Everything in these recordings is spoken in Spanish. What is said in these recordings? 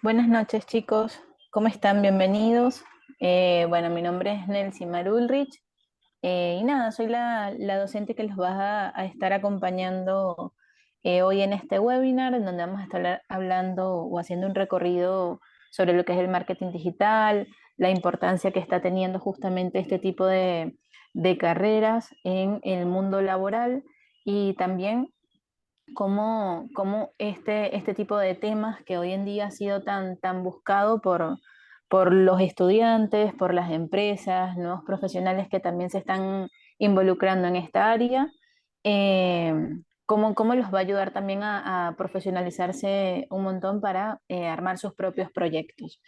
Buenas noches, chicos. ¿Cómo están? Bienvenidos. Bueno, mi nombre es Nelcy Marulrich. Y nada, soy la docente que los va a estar acompañando hoy en este webinar, en donde vamos a estar hablando o haciendo un recorrido sobre lo que es el marketing digital, la importancia que está teniendo justamente este tipo de carreras en el mundo laboral y también cómo este tipo de temas que hoy en día ha sido tan buscado por los estudiantes, por las empresas, nuevos profesionales que también se están involucrando en esta área, eh, cómo los va a ayudar también a profesionalizarse un montón para armar sus propios proyectos.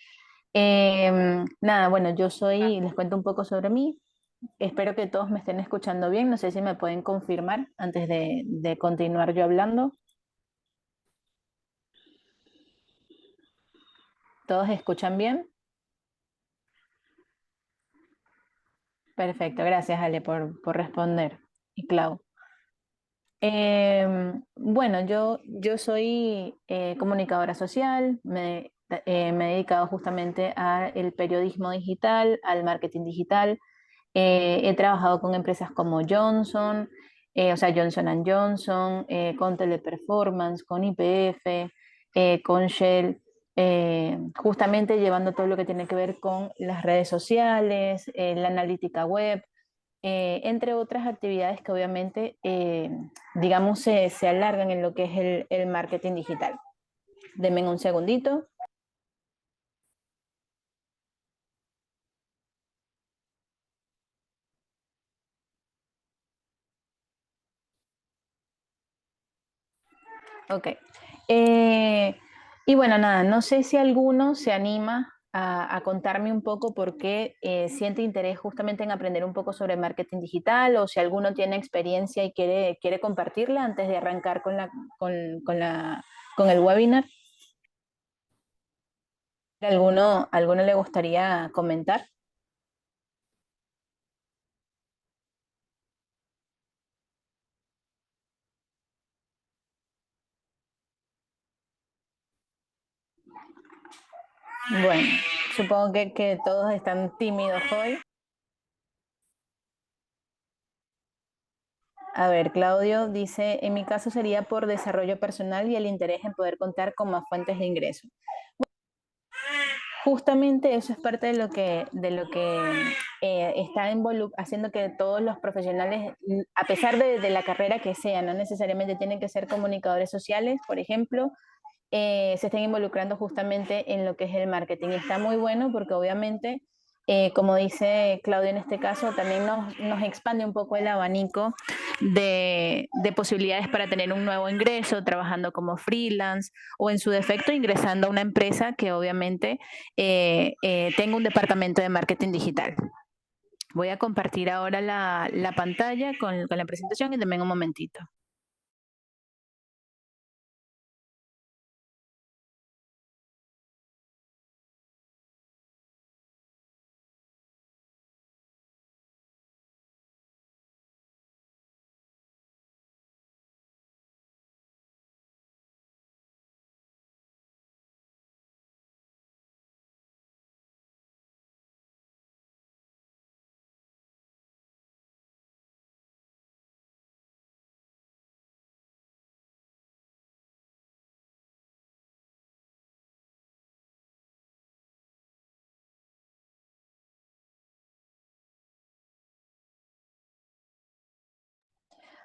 Nada, bueno, les cuento un poco sobre mí. Espero que todos me estén escuchando bien. No sé si me pueden confirmar antes de continuar yo hablando. ¿Todos escuchan bien? Perfecto, gracias Ale por responder. Y Clau. Bueno, yo soy comunicadora social, me he dedicado justamente al periodismo digital, al marketing digital. He trabajado con empresas como Johnson, o sea, Johnson Johnson, con Teleperformance, con YPF, con Shell, justamente llevando todo lo que tiene que ver con las redes sociales, la analítica web, entre otras actividades que obviamente, digamos, se alargan en lo que es el marketing digital. Denme un segundito. Ok. Eh, y bueno, nada, no sé si alguno se anima a contarme un poco por qué siente interés justamente en aprender un poco sobre marketing digital o si alguno tiene experiencia y quiere compartirla antes de arrancar con, con el webinar. ¿Alguno le gustaría comentar? Bueno, supongo que todos están tímidos hoy. A ver, Claudio dice, en mi caso sería por desarrollo personal y el interés en poder contar con más fuentes de ingreso. Justamente eso es parte de lo que está haciendo que todos los profesionales, a pesar de la carrera que sea, no necesariamente tienen que ser comunicadores sociales, por ejemplo, se estén involucrando justamente en lo que es el marketing. Y está muy bueno porque obviamente, como dice Claudio en este caso, también nos expande un poco el abanico de posibilidades para tener un nuevo ingreso, trabajando como freelance o en su defecto ingresando a una empresa que obviamente tenga un departamento de marketing digital. Voy a compartir ahora la pantalla con la presentación y también un momentito.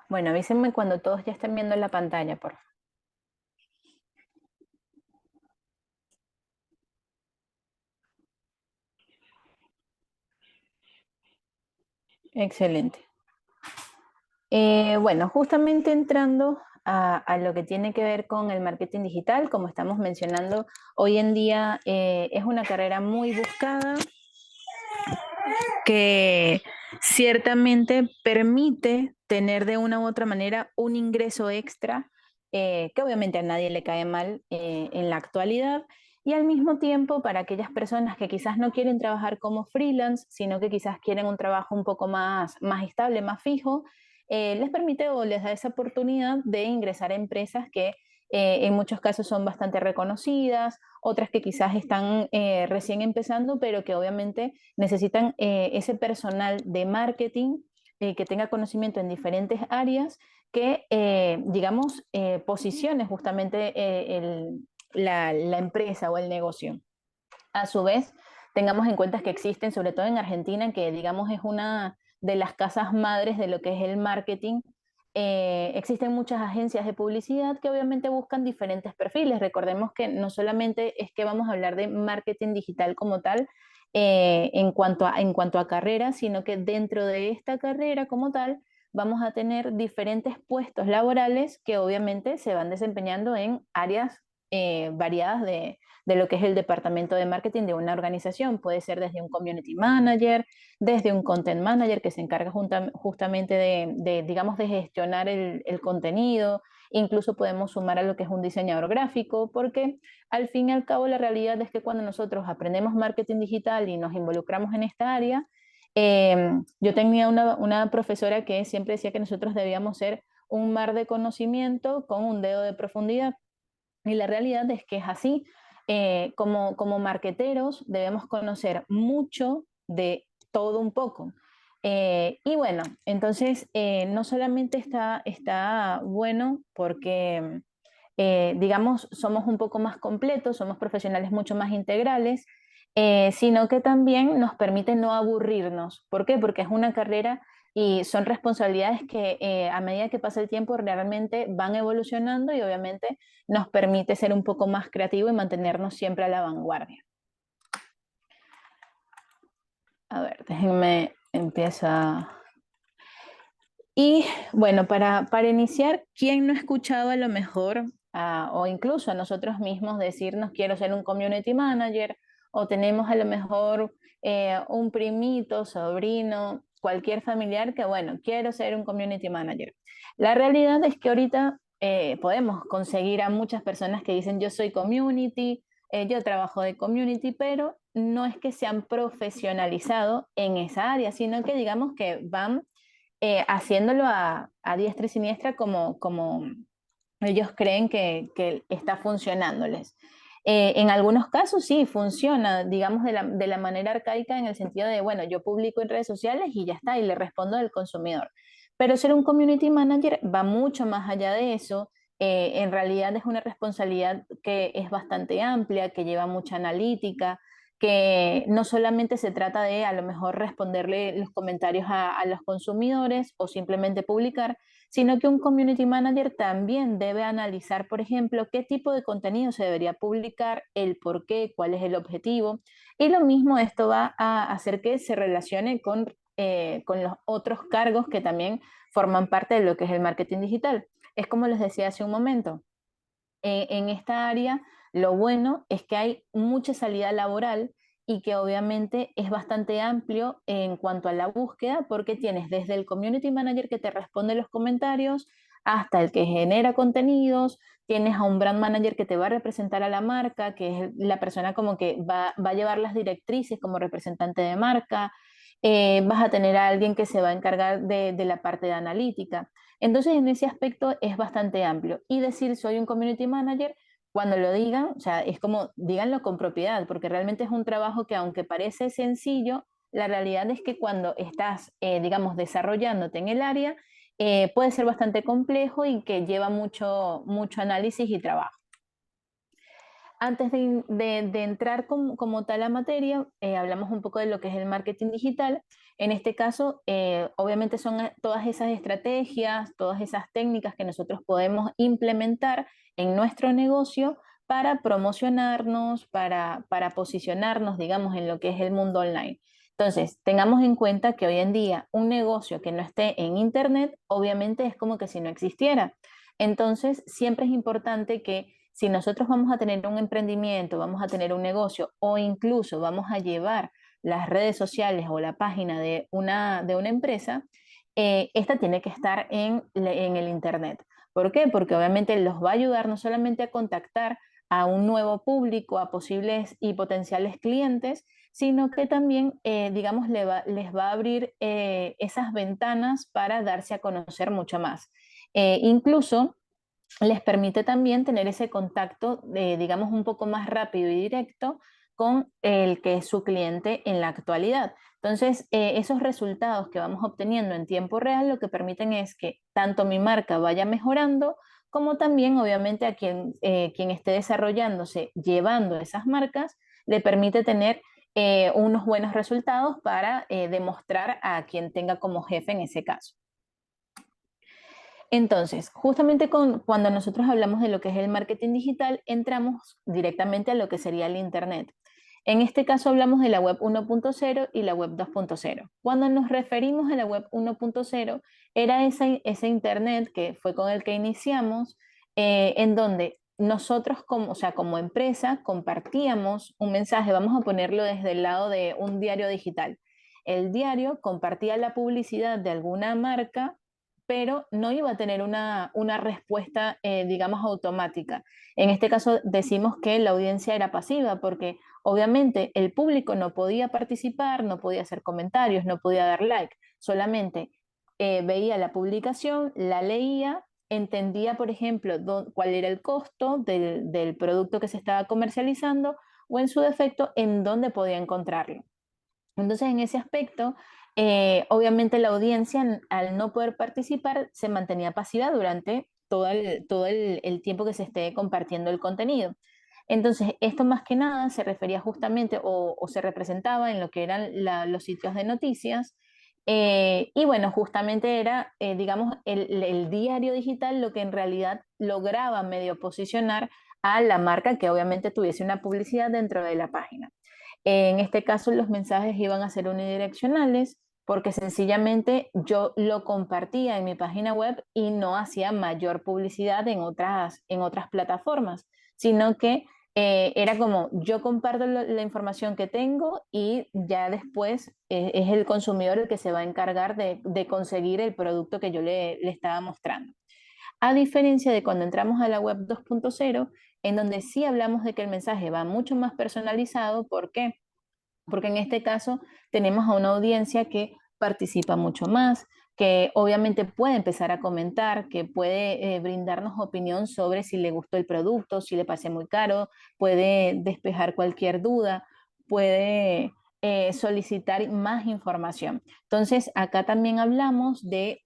Bueno, avísenme cuando todos ya estén viendo la pantalla, por favor. Excelente. Bueno, justamente entrando a lo que tiene que ver con el marketing digital, como estamos mencionando, hoy en día es una carrera muy buscada que ciertamente permite tener de una u otra manera un ingreso extra, que obviamente a nadie le cae mal en la actualidad, y al mismo tiempo para aquellas personas que quizás no quieren trabajar como freelance, sino que quizás quieren un trabajo un poco más estable, más fijo, les permite o les da esa oportunidad de ingresar a empresas que en muchos casos son bastante reconocidas, otras que quizás están recién empezando, pero que obviamente necesitan ese personal de marketing que tenga conocimiento en diferentes áreas que, digamos, posicione justamente la empresa o el negocio. A su vez, tengamos en cuenta que existen, sobre todo en Argentina, que digamos es una de las casas madres de lo que es el marketing. Existen muchas agencias de publicidad que obviamente buscan diferentes perfiles. Recordemos que no solamente es que vamos a hablar de marketing digital como tal en cuanto a carrera, sino que dentro de esta carrera como tal vamos a tener diferentes puestos laborales que obviamente se van desempeñando en áreas variadas de lo que es el departamento de marketing de una organización. Puede ser desde un community manager, desde un content manager que se encarga justamente digamos, de gestionar el contenido. Incluso podemos sumar a lo que es un diseñador gráfico, porque al fin y al cabo la realidad es que cuando nosotros aprendemos marketing digital y nos involucramos en esta área, yo tenía una profesora que siempre decía que nosotros debíamos ser un mar de conocimiento con un dedo de profundidad. Y la realidad es que es así. Como marqueteros debemos conocer mucho de todo un poco. Y bueno, entonces no solamente está bueno porque, digamos, somos un poco más completos, somos profesionales mucho más integrales, sino que también nos permite no aburrirnos. ¿Por qué? Porque es una carrera y son responsabilidades que a medida que pasa el tiempo realmente van evolucionando y obviamente nos permite ser un poco más creativo y mantenernos siempre a la vanguardia. A ver, déjenme empieza. Y bueno, para iniciar, ¿quién no ha escuchado a lo mejor, o incluso a nosotros mismos decirnos quiero ser un community manager, o tenemos a lo mejor un primito, sobrino, cualquier familiar que, bueno, quiero ser un community manager? La realidad es que ahorita podemos conseguir a muchas personas que dicen yo soy community, yo trabajo de community, pero no es que se han profesionalizado en esa área, sino que digamos que van haciéndolo a diestra y siniestra como ellos creen que está funcionándoles. En algunos casos sí funciona, digamos, de la manera arcaica en el sentido de, bueno, yo publico en redes sociales y ya está, y le respondo al consumidor. Pero ser un community manager va mucho más allá de eso. En realidad es una responsabilidad que es bastante amplia, que lleva mucha analítica, que no solamente se trata de a lo mejor responderle los comentarios a los consumidores o simplemente publicar, sino que un community manager también debe analizar, por ejemplo, qué tipo de contenido se debería publicar, el por qué, cuál es el objetivo. Y lo mismo esto va a hacer que se relacione con los otros cargos que también forman parte de lo que es el marketing digital. Es como les decía hace un momento, en esta área lo bueno es que hay mucha salida laboral y que obviamente es bastante amplio en cuanto a la búsqueda porque tienes desde el community manager que te responde los comentarios hasta el que genera contenidos, tienes a un brand manager que te va a representar a la marca, que es la persona como que va a llevar las directrices como representante de marca, vas a tener a alguien que se va a encargar de la parte de analítica. Entonces, en ese aspecto es bastante amplio. Y decir soy un community manager, cuando lo digan, o sea, es como díganlo con propiedad, porque realmente es un trabajo que aunque parece sencillo, la realidad es que cuando estás, digamos, desarrollándote en el área, puede ser bastante complejo y que lleva mucho análisis y trabajo. Antes de entrar como tal a materia, hablamos un poco de lo que es el marketing digital. En este caso, obviamente son todas esas estrategias, todas esas técnicas que nosotros podemos implementar en nuestro negocio para promocionarnos, para posicionarnos, digamos, en lo que es el mundo online. Entonces, tengamos en cuenta que hoy en día un negocio que no esté en Internet, obviamente es como que si no existiera. Entonces, siempre es importante que si nosotros vamos a tener un emprendimiento, vamos a tener un negocio o incluso vamos a llevar las redes sociales o la página de una empresa, esta tiene que estar en el Internet. ¿Por qué? Porque obviamente los va a ayudar no solamente a contactar a un nuevo público, a posibles y potenciales clientes, sino que también, digamos, les va a abrir esas ventanas para darse a conocer mucho más. Incluso les permite también tener ese contacto, digamos, un poco más rápido y directo con el que es su cliente en la actualidad. Entonces, esos resultados que vamos obteniendo en tiempo real lo que permiten es que tanto mi marca vaya mejorando, como también, obviamente, a quien esté desarrollándose, llevando esas marcas, le permite tener unos buenos resultados para demostrar a quien tenga como jefe en ese caso. Entonces, justamente cuando nosotros hablamos de lo que es el marketing digital, entramos directamente a lo que sería el Internet. En este caso hablamos de la web 1.0 y la web 2.0. Cuando nos referimos a la web 1.0, era ese Internet que fue con el que iniciamos, en donde nosotros como, o sea, como empresa compartíamos un mensaje, vamos a ponerlo desde el lado de un diario digital. El diario compartía la publicidad de alguna marca, pero no iba a tener una respuesta, digamos, automática. En este caso decimos que la audiencia era pasiva porque obviamente el público no podía participar, no podía hacer comentarios, no podía dar like, solamente veía la publicación, la leía, entendía, por ejemplo, cuál era el costo del producto que se estaba comercializando o en su defecto, en dónde podía encontrarlo. Entonces, en ese aspecto, obviamente la audiencia, al no poder participar, se mantenía pasiva durante todo el tiempo que se esté compartiendo el contenido. Entonces, esto más que nada se refería justamente o se representaba en lo que eran los sitios de noticias. Y bueno, justamente era, digamos, el diario digital lo que en realidad lograba medio posicionar a la marca que obviamente tuviese una publicidad dentro de la página. En este caso, los mensajes iban a ser unidireccionales porque sencillamente yo lo compartía en mi página web y no hacía mayor publicidad en otras plataformas, sino que era como yo comparto la información que tengo y ya después es el consumidor el que se va a encargar de conseguir el producto que yo le estaba mostrando. A diferencia de cuando entramos a la web 2.0, en donde sí hablamos de que el mensaje va mucho más personalizado. ¿Por qué? Porque en este caso tenemos a una audiencia que participa mucho más, que obviamente puede empezar a comentar, que puede brindarnos opinión sobre si le gustó el producto, si le parece muy caro, puede despejar cualquier duda, puede solicitar más información. Entonces, acá también hablamos de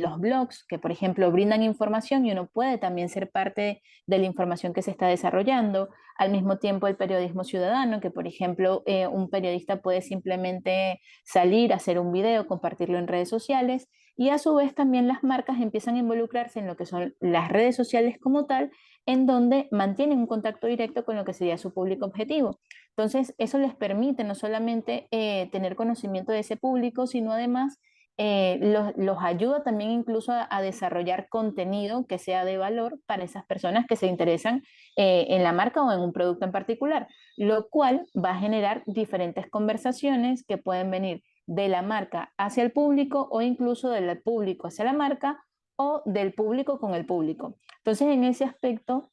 los blogs que, por ejemplo, brindan información y uno puede también ser parte de la información que se está desarrollando. Al mismo tiempo, el periodismo ciudadano, que por ejemplo, un periodista puede simplemente salir, hacer un video, compartirlo en redes sociales, y a su vez también las marcas empiezan a involucrarse en lo que son las redes sociales como tal, en donde mantienen un contacto directo con lo que sería su público objetivo. Entonces, eso les permite no solamente tener conocimiento de ese público, sino además los ayuda también incluso a desarrollar contenido que sea de valor para esas personas que se interesan en la marca o en un producto en particular, lo cual va a generar diferentes conversaciones que pueden venir de la marca hacia el público o incluso del público hacia la marca o del público con el público. Entonces, en ese aspecto,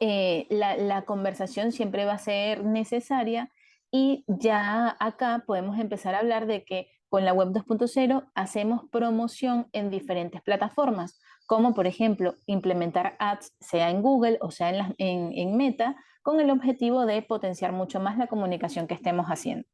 la conversación siempre va a ser necesaria y ya acá podemos empezar a hablar de que con la web 2.0 hacemos promoción en diferentes plataformas, como por ejemplo implementar ads, sea en Google o sea en Meta, con el objetivo de potenciar mucho más la comunicación que estemos haciendo.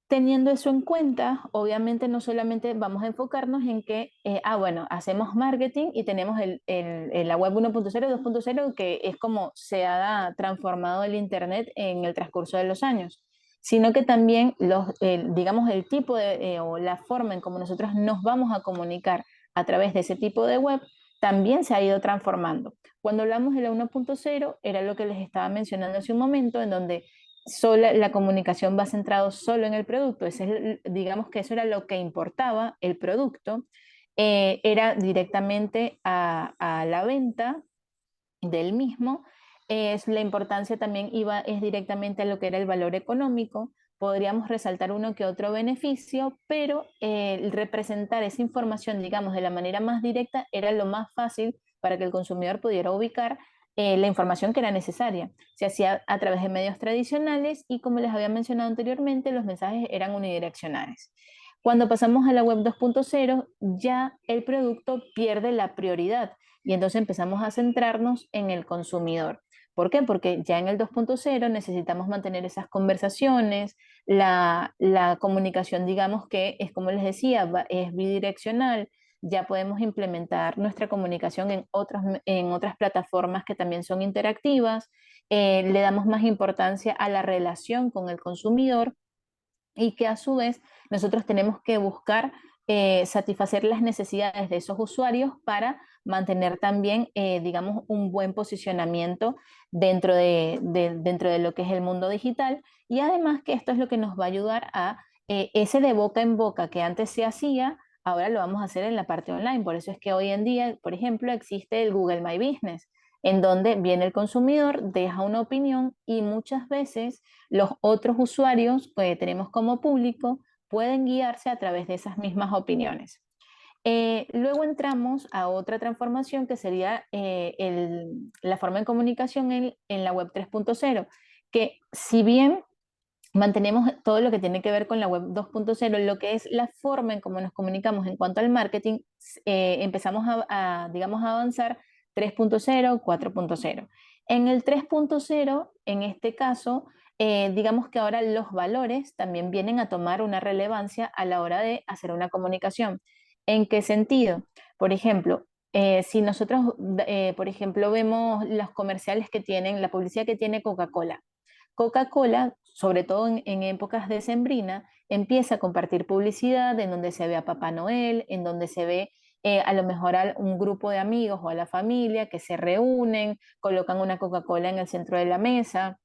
Teniendo eso en cuenta, obviamente no solamente vamos a enfocarnos en que, bueno, hacemos marketing y tenemos la web 1.0, 2.0, que es como se ha transformado el Internet en el transcurso de los años, sino que también digamos, el tipo o la forma en cómo nosotros nos vamos a comunicar a través de ese tipo de web también se ha ido transformando. Cuando hablamos de la 1.0, era lo que les estaba mencionando hace un momento, en donde la comunicación va centrado solo en el producto. Digamos que eso era lo que importaba el producto, era directamente a la venta del mismo. La importancia también es directamente a lo que era el valor económico. Podríamos resaltar uno que otro beneficio, pero el representar esa información, digamos, de la manera más directa era lo más fácil para que el consumidor pudiera ubicar la información que era necesaria. Se hacía a través de medios tradicionales y, como les había mencionado anteriormente, los mensajes eran unidireccionales. Cuando pasamos a la web 2.0, ya el producto pierde la prioridad y entonces empezamos a centrarnos en el consumidor. ¿Por qué? Porque ya en el 2.0 necesitamos mantener esas conversaciones, la comunicación, digamos que es como les decía, es bidireccional. Ya podemos implementar nuestra comunicación en otras plataformas que también son interactivas. Le damos más importancia a la relación con el consumidor y que a su vez nosotros tenemos que buscar satisfacer las necesidades de esos usuarios para mantener también, digamos, un buen posicionamiento dentro de lo que es el mundo digital. Y además que esto es lo que nos va a ayudar a ese de boca en boca que antes se hacía, ahora lo vamos a hacer en la parte online. Por eso es que hoy en día, por ejemplo, existe el Google My Business, en donde viene el consumidor, deja una opinión y muchas veces los otros usuarios que tenemos como público pueden guiarse a través de esas mismas opiniones. Luego entramos a otra transformación que sería la forma de comunicación en la web 3.0, que si bien mantenemos todo lo que tiene que ver con la web 2.0, lo que es la forma en cómo nos comunicamos en cuanto al marketing, empezamos digamos, a avanzar 3.0, 4.0. En el 3.0, en este caso, digamos que ahora los valores también vienen a tomar una relevancia a la hora de hacer una comunicación. ¿En qué sentido? Por ejemplo, si nosotros, por ejemplo, vemos los comerciales que tienen, la publicidad que tiene Coca-Cola. Coca-Cola, sobre todo en épocas decembrinas, empieza a compartir publicidad en donde se ve a Papá Noel, en donde se ve a lo mejor a un grupo de amigos o a la familia que se reúnen, colocan una Coca-Cola en el centro de la mesa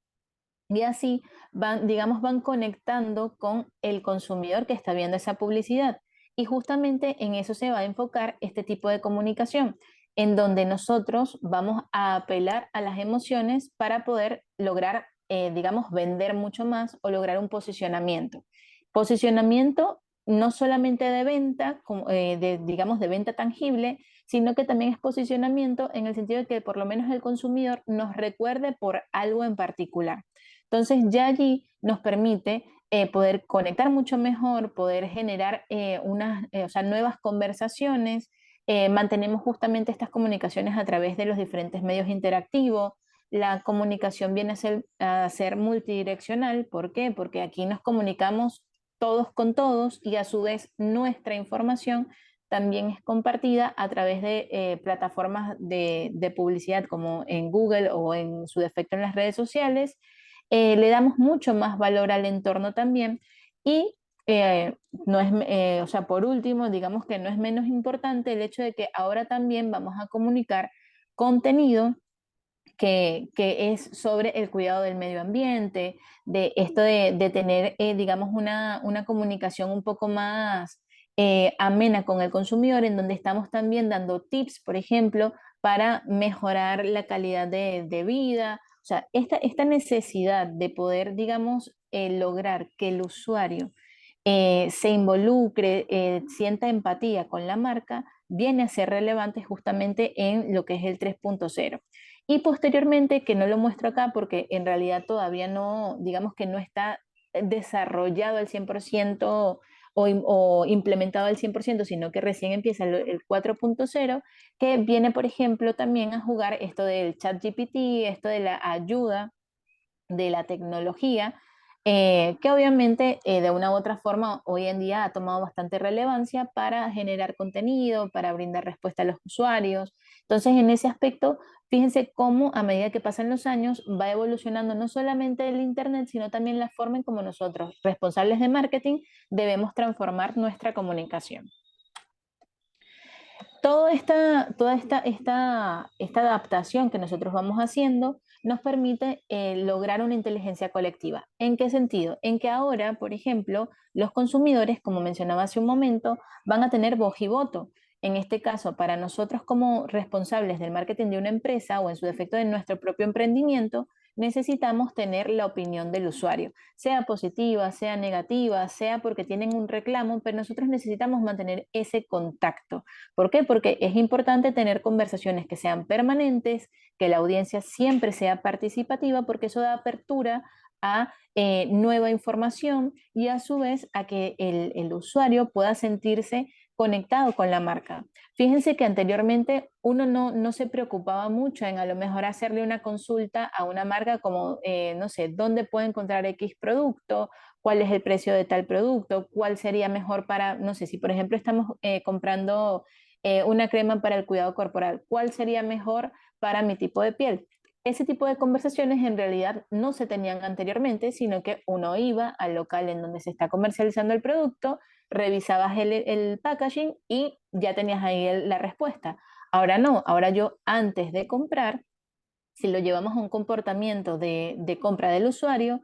y así van, digamos, van conectando con el consumidor que está viendo esa publicidad. Y justamente en eso se va a enfocar este tipo de comunicación, en donde nosotros vamos a apelar a las emociones para poder lograr, digamos, vender mucho más o lograr un posicionamiento. Posicionamiento no solamente de venta, digamos, de venta tangible, sino que también es posicionamiento en el sentido de que por lo menos el consumidor nos recuerde por algo en particular. Entonces ya allí nos permite poder conectar mucho mejor, poder generar o sea, nuevas conversaciones, mantenemos justamente estas comunicaciones a través de los diferentes medios interactivos. La comunicación viene a ser multidireccional. ¿Por qué? Porque aquí nos comunicamos todos con todos y a su vez nuestra información también es compartida a través de plataformas de publicidad como en Google o en su defecto en las redes sociales. Le damos mucho más valor al entorno también y no es, o sea, por último, digamos que no es menos importante el hecho de que ahora también vamos a comunicar contenido que es sobre el cuidado del medio ambiente, de esto de tener, digamos, una comunicación un poco más amena con el consumidor, en donde estamos también dando tips, por ejemplo, para mejorar la calidad de vida. O sea, esta necesidad de poder, digamos, lograr que el usuario se involucre, sienta empatía con la marca, viene a ser relevante justamente en lo que es el 3.0. Y posteriormente, que no lo muestro acá porque en realidad todavía no, digamos que no está desarrollado al 100% o implementado al 100%, sino que recién empieza el 4.0, que viene, por ejemplo, también a jugar esto del chat GPT, esto de la ayuda de la tecnología, que obviamente de una u otra forma hoy en día ha tomado bastante relevancia para generar contenido, para brindar respuesta a los usuarios. Entonces, en ese aspecto, fíjense cómo a medida que pasan los años va evolucionando no solamente el Internet, sino también la forma en cómo nosotros, responsables de marketing, debemos transformar nuestra comunicación. Esta adaptación que nosotros vamos haciendo nos permite lograr una inteligencia colectiva. ¿En qué sentido? En que ahora, por ejemplo, los consumidores, como mencionaba hace un momento, van a tener voz y voto. En este caso, para nosotros como responsables del marketing de una empresa o en su defecto de nuestro propio emprendimiento, necesitamos tener la opinión del usuario, sea positiva, sea negativa, sea porque tienen un reclamo, pero nosotros necesitamos mantener ese contacto. ¿Por qué? Porque es importante tener conversaciones que sean permanentes, que la audiencia siempre sea participativa, porque eso da apertura a nueva información y a su vez a que el usuario pueda sentirse conectado con la marca. Fíjense que anteriormente uno no se preocupaba mucho en a lo mejor hacerle una consulta a una marca como, no sé, dónde puedo encontrar X producto, cuál es el precio de tal producto, cuál sería mejor para, no sé, si por ejemplo estamos comprando una crema para el cuidado corporal, cuál sería mejor para mi tipo de piel. Ese tipo de conversaciones en realidad no se tenían anteriormente, sino que uno iba al local en donde se está comercializando el producto, revisabas el packaging y ya tenías ahí la respuesta. Ahora no, ahora yo antes de comprar, si lo llevamos a un comportamiento de compra del usuario,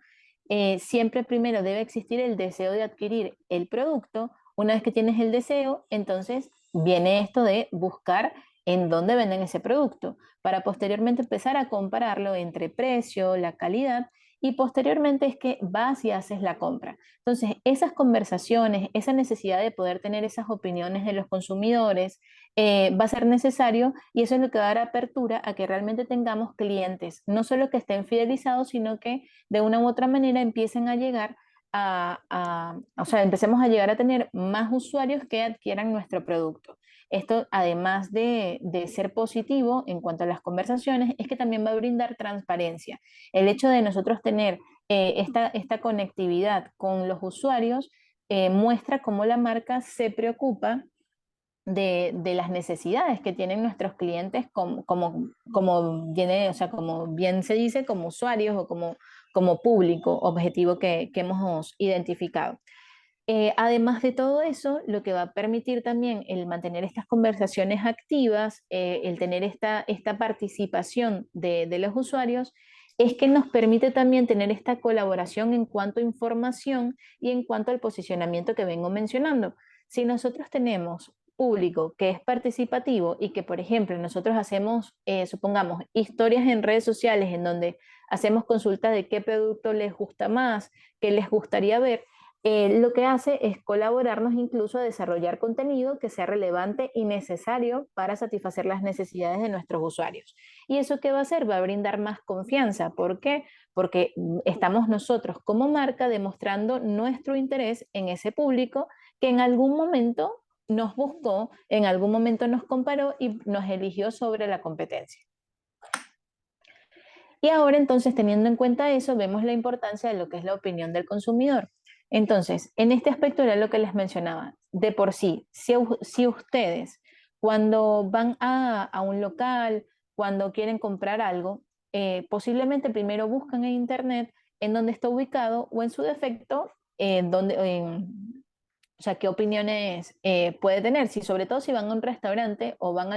siempre primero debe existir el deseo de adquirir el producto. Una vez que tienes el deseo, entonces viene esto de buscar en dónde venden ese producto, para posteriormente empezar a compararlo entre precio, la calidad, y posteriormente es que vas y haces la compra. Entonces, esas conversaciones, esa necesidad de poder tener esas opiniones de los consumidores, va a ser necesario y eso es lo que va a dar apertura a que realmente tengamos clientes, no solo que estén fidelizados, sino que de una u otra manera empiecen a llegar o sea, empecemos a llegar a tener más usuarios que adquieran nuestro producto. Esto, además de ser positivo en cuanto a las conversaciones, es que también va a brindar transparencia. El hecho de nosotros tener esta conectividad con los usuarios muestra cómo la marca se preocupa de las necesidades que tienen nuestros clientes o sea, como bien se dice, como usuarios o como público objetivo que hemos identificado. Además de todo eso, lo que va a permitir también el mantener estas conversaciones activas, el tener esta participación de los usuarios, es que nos permite también tener esta colaboración en cuanto a información y en cuanto al posicionamiento que vengo mencionando. Si nosotros tenemos público que es participativo y que, por ejemplo, nosotros hacemos, supongamos, historias en redes sociales en donde hacemos consultas de qué producto les gusta más, qué les gustaría ver, lo que hace es colaborarnos incluso a desarrollar contenido que sea relevante y necesario para satisfacer las necesidades de nuestros usuarios. ¿Y eso qué va a hacer? Va a brindar más confianza. ¿Por qué? Porque estamos nosotros como marca demostrando nuestro interés en ese público que en algún momento nos buscó, en algún momento nos comparó y nos eligió sobre la competencia. Y ahora entonces, teniendo en cuenta eso, vemos la importancia de lo que es la opinión del consumidor. Entonces, en este aspecto era lo que les mencionaba. De por sí, si ustedes cuando van a un local, cuando quieren comprar algo, posiblemente primero buscan en internet en dónde está ubicado o en su defecto, o sea, qué opiniones puede tener. Si, sobre todo si van a un restaurante o van a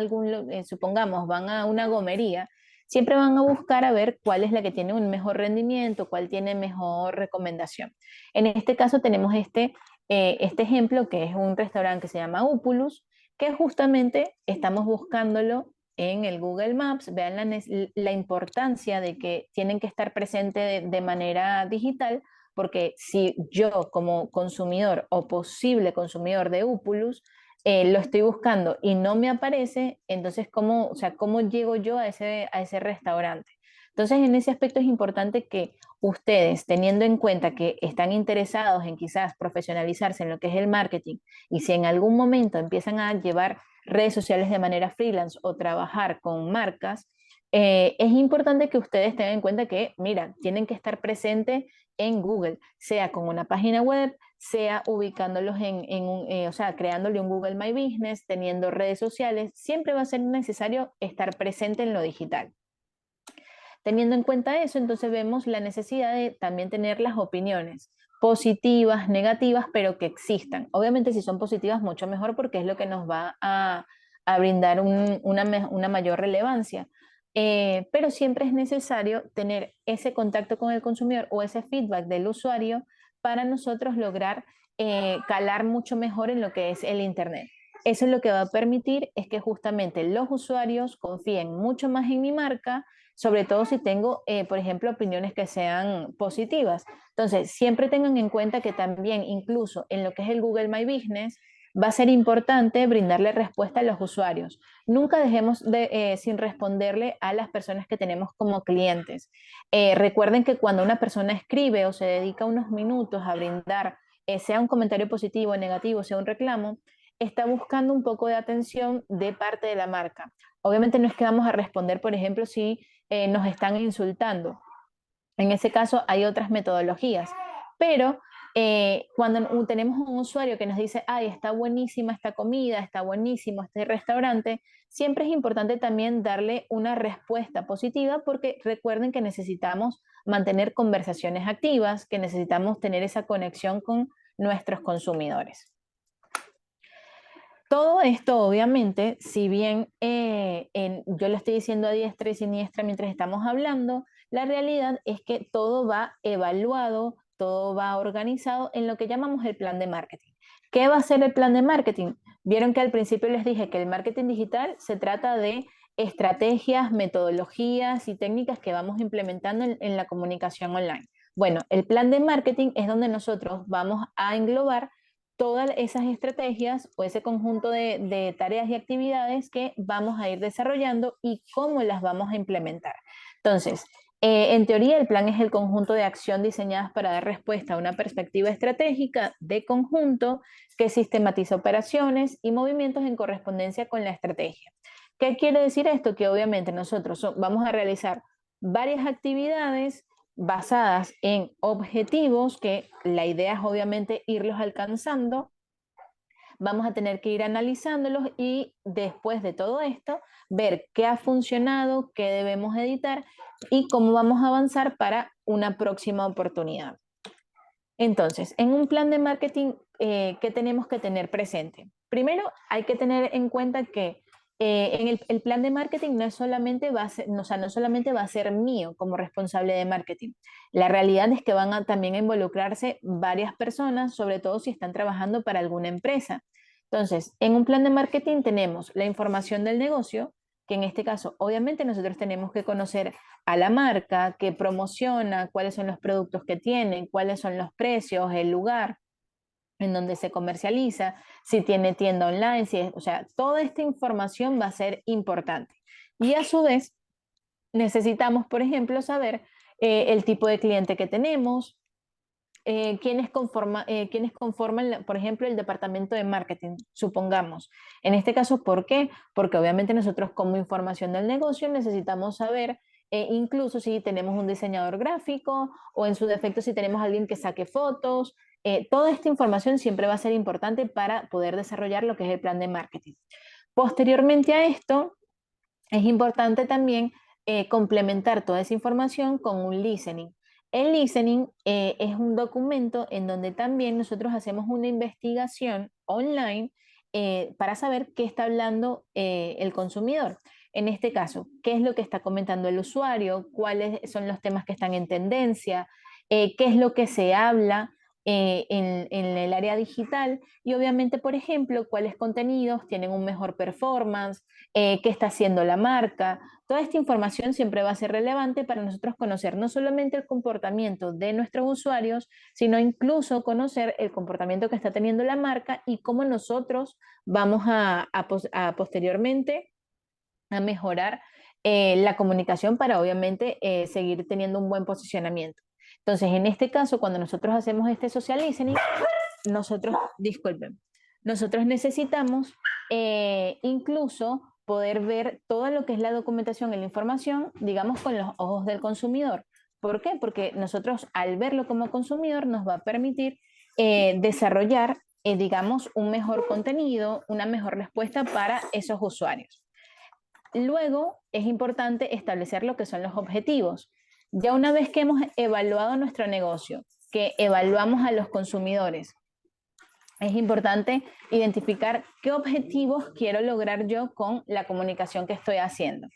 supongamos, van a una gomería, siempre van a buscar a ver cuál es la que tiene un mejor rendimiento, cuál tiene mejor recomendación. En este caso tenemos este ejemplo que es un restaurante que se llama Upulus, que justamente estamos buscándolo en el Google Maps. Vean la importancia de que tienen que estar presentes de manera digital, porque si yo como consumidor o posible consumidor de Upulus lo estoy buscando y no me aparece, entonces ¿cómo, o sea, cómo llego yo a ese restaurante? Entonces, en ese aspecto es importante que ustedes, teniendo en cuenta que están interesados en quizás profesionalizarse en lo que es el marketing, y si en algún momento empiezan a llevar redes sociales de manera freelance o trabajar con marcas, es importante que ustedes tengan en cuenta que, mira, tienen que estar presentes en Google, sea con una página web, sea ubicándolos o sea, creándole un Google My Business, teniendo redes sociales, siempre va a ser necesario estar presente en lo digital. Teniendo en cuenta eso, entonces vemos la necesidad de también tener las opiniones positivas, negativas, pero que existan. Obviamente si son positivas, mucho mejor porque es lo que nos va a brindar una mayor relevancia. Pero siempre es necesario tener ese contacto con el consumidor o ese feedback del usuario para nosotros lograr calar mucho mejor en lo que es el Internet. Eso es lo que va a permitir es que justamente los usuarios confíen mucho más en mi marca, sobre todo si tengo, por ejemplo, opiniones que sean positivas. Entonces, siempre tengan en cuenta que también, incluso en lo que es el Google My Business, va a ser importante brindarle respuesta a los usuarios. Nunca dejemos sin responderle a las personas que tenemos como clientes. Recuerden que cuando una persona escribe o se dedica unos minutos a brindar, sea un comentario positivo o negativo, sea un reclamo, está buscando un poco de atención de parte de la marca. Obviamente no es que vamos a responder, por ejemplo, si nos están insultando. En ese caso hay otras metodologías, pero cuando tenemos un usuario que nos dice, ay, está buenísima esta comida, está buenísimo este restaurante, siempre es importante también darle una respuesta positiva porque recuerden que necesitamos mantener conversaciones activas, que necesitamos tener esa conexión con nuestros consumidores. Todo esto, obviamente, si bien yo lo estoy diciendo a diestra y siniestra mientras estamos hablando, la realidad es que todo va evaluado, todo va organizado en lo que llamamos el plan de marketing. ¿Qué va a ser el plan de marketing? Vieron que al principio les dije que el marketing digital se trata de estrategias, metodologías y técnicas que vamos implementando en la comunicación online. Bueno, el plan de marketing es donde nosotros vamos a englobar todas esas estrategias o ese conjunto de tareas y actividades que vamos a ir desarrollando y cómo las vamos a implementar. Entonces, en teoría, el plan es el conjunto de acción diseñadas para dar respuesta a una perspectiva estratégica de conjunto que sistematiza operaciones y movimientos en correspondencia con la estrategia. ¿Qué quiere decir esto? Que obviamente nosotros vamos a realizar varias actividades basadas en objetivos, que la idea es obviamente irlos alcanzando. Vamos a tener que ir analizándolos y después de todo esto, ver qué ha funcionado, qué debemos editar y cómo vamos a avanzar para una próxima oportunidad. Entonces, en un plan de marketing, ¿qué tenemos que tener presente? Primero, hay que tener en cuenta que en el plan de marketing no solamente va a ser, o sea, no solamente va a ser mío como responsable de marketing. La realidad es que van a también involucrarse varias personas, sobre todo si están trabajando para alguna empresa. Entonces, en un plan de marketing tenemos la información del negocio, que en este caso, obviamente nosotros tenemos que conocer a la marca, que promociona, cuáles son los productos que tienen, cuáles son los precios, el lugar en donde se comercializa, si tiene tienda online, si es, o sea, toda esta información va a ser importante. Y a su vez, necesitamos, por ejemplo, saber el tipo de cliente que tenemos, quiénes conforman, por ejemplo, el departamento de marketing, supongamos. En este caso, ¿por qué? Porque obviamente nosotros como información del negocio necesitamos saber incluso si tenemos un diseñador gráfico o en su defecto si tenemos alguien que saque fotos. Toda esta información siempre va a ser importante para poder desarrollar lo que es el plan de marketing. Posteriormente a esto, es importante también complementar toda esa información con un listening. El listening es un documento en donde también nosotros hacemos una investigación online para saber qué está hablando el consumidor. En este caso, qué es lo que está comentando el usuario, cuáles son los temas que están en tendencia, qué es lo que se habla en el área digital y obviamente, por ejemplo, cuáles contenidos tienen un mejor performance, qué está haciendo la marca. Toda esta información siempre va a ser relevante para nosotros conocer no solamente el comportamiento de nuestros usuarios, sino incluso conocer el comportamiento que está teniendo la marca y cómo nosotros vamos a posteriormente a mejorar la comunicación para obviamente seguir teniendo un buen posicionamiento. Entonces, en este caso, cuando nosotros hacemos este social listening, disculpen, nosotros necesitamos incluso poder ver todo lo que es la documentación y la información, digamos, con los ojos del consumidor. ¿Por qué? Porque nosotros al verlo como consumidor nos va a permitir desarrollar, digamos, un mejor contenido, una mejor respuesta para esos usuarios. Luego es importante establecer lo que son los objetivos. Ya una vez que hemos evaluado nuestro negocio, que evaluamos a los consumidores, es importante identificar qué objetivos quiero lograr yo con la comunicación que estoy haciendo.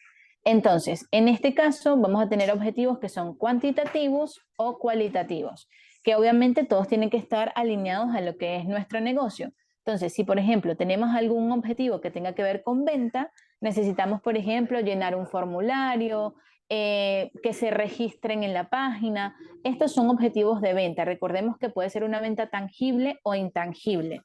Entonces, en este caso vamos a tener objetivos que son cuantitativos o cualitativos, que obviamente todos tienen que estar alineados a lo que es nuestro negocio. Entonces, si por ejemplo tenemos algún objetivo que tenga que ver con venta, necesitamos, por ejemplo, llenar un formulario, que se registren en la página. Estos son objetivos de venta. Recordemos que puede ser una venta tangible o intangible.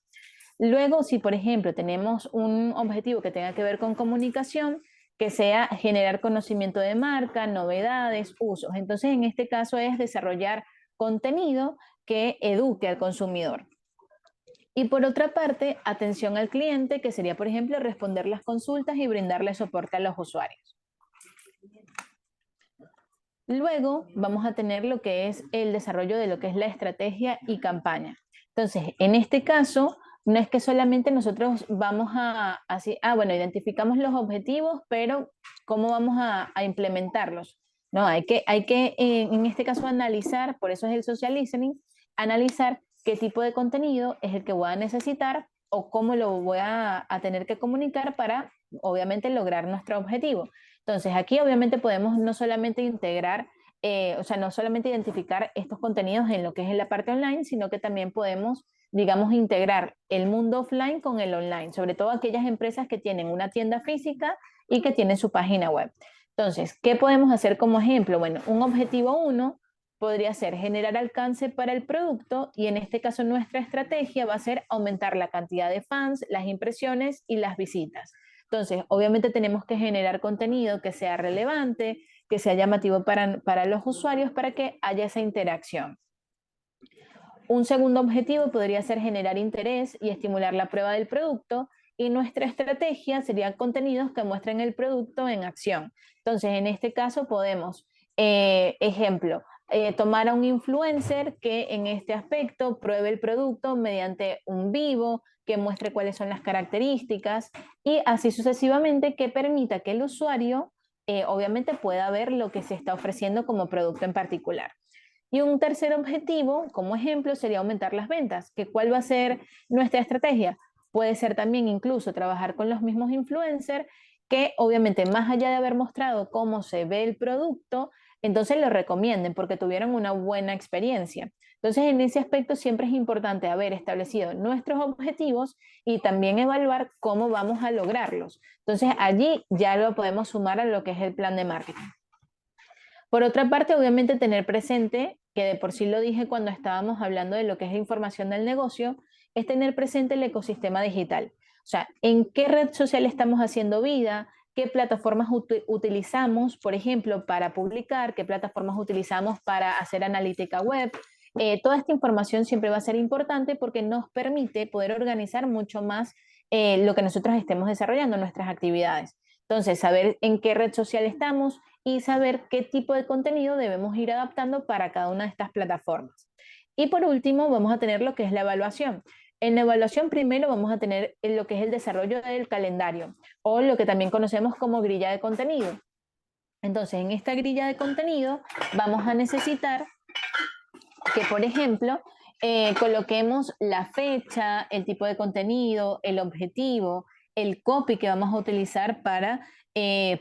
Luego, si por ejemplo tenemos un objetivo que tenga que ver con comunicación, que sea generar conocimiento de marca, novedades, usos. Entonces, en este caso es desarrollar contenido que eduque al consumidor. Y por otra parte, atención al cliente, que sería, por ejemplo, responder las consultas y brindarle soporte a los usuarios. Luego vamos a tener lo que es el desarrollo de lo que es la estrategia y campaña. Entonces, en este caso, no es que solamente nosotros vamos a, así, bueno, identificamos los objetivos, pero ¿cómo vamos a implementarlos? No, hay que en este caso analizar, por eso es el social listening, analizar qué tipo de contenido es el que voy a necesitar o cómo lo voy a tener que comunicar para, obviamente, lograr nuestro objetivo. Entonces, aquí obviamente podemos no solamente integrar, o sea, no solamente identificar estos contenidos en lo que es en la parte online, sino que también podemos, digamos, integrar el mundo offline con el online, sobre todo aquellas empresas que tienen una tienda física y que tienen su página web. Entonces, ¿qué podemos hacer como ejemplo? Bueno, un objetivo 1 podría ser generar alcance para el producto y en este caso nuestra estrategia va a ser aumentar la cantidad de fans, las impresiones y las visitas. Entonces, obviamente tenemos que generar contenido que sea relevante, que sea llamativo para los usuarios para que haya esa interacción. Un segundo objetivo podría ser generar interés y estimular la prueba del producto y nuestra estrategia sería contenidos que muestren el producto en acción. Entonces, en este caso podemos, ejemplo, tomar a un influencer que en este aspecto pruebe el producto mediante un vivo, que muestre cuáles son las características y así sucesivamente que permita que el usuario obviamente pueda ver lo que se está ofreciendo como producto en particular. Y un tercer objetivo, como ejemplo, sería aumentar las ventas. ¿Que ¿Cuál va a ser nuestra estrategia? Puede ser también incluso trabajar con los mismos influencers que obviamente más allá de haber mostrado cómo se ve el producto, entonces lo recomienden porque tuvieron una buena experiencia. Entonces en ese aspecto siempre es importante haber establecido nuestros objetivos y también evaluar cómo vamos a lograrlos. Entonces allí ya lo podemos sumar a lo que es el plan de marketing. Por otra parte, obviamente tener presente, que de por sí lo dije cuando estábamos hablando de lo que es información del negocio, es tener presente el ecosistema digital. O sea, en qué red social estamos haciendo vida, qué plataformas utilizamos, por ejemplo, para publicar, qué plataformas utilizamos para hacer analítica web. Toda esta información siempre va a ser importante porque nos permite poder organizar mucho más lo que nosotros estemos desarrollando, nuestras actividades. Entonces, saber en qué red social estamos, y saber qué tipo de contenido debemos ir adaptando para cada una de estas plataformas. Y por último, vamos a tener lo que es la evaluación. En la evaluación primero vamos a tener lo que es el desarrollo del calendario o lo que también conocemos como grilla de contenido. Entonces, en esta grilla de contenido vamos a necesitar que, por ejemplo, coloquemos la fecha, el tipo de contenido, el objetivo, el copy que vamos a utilizar para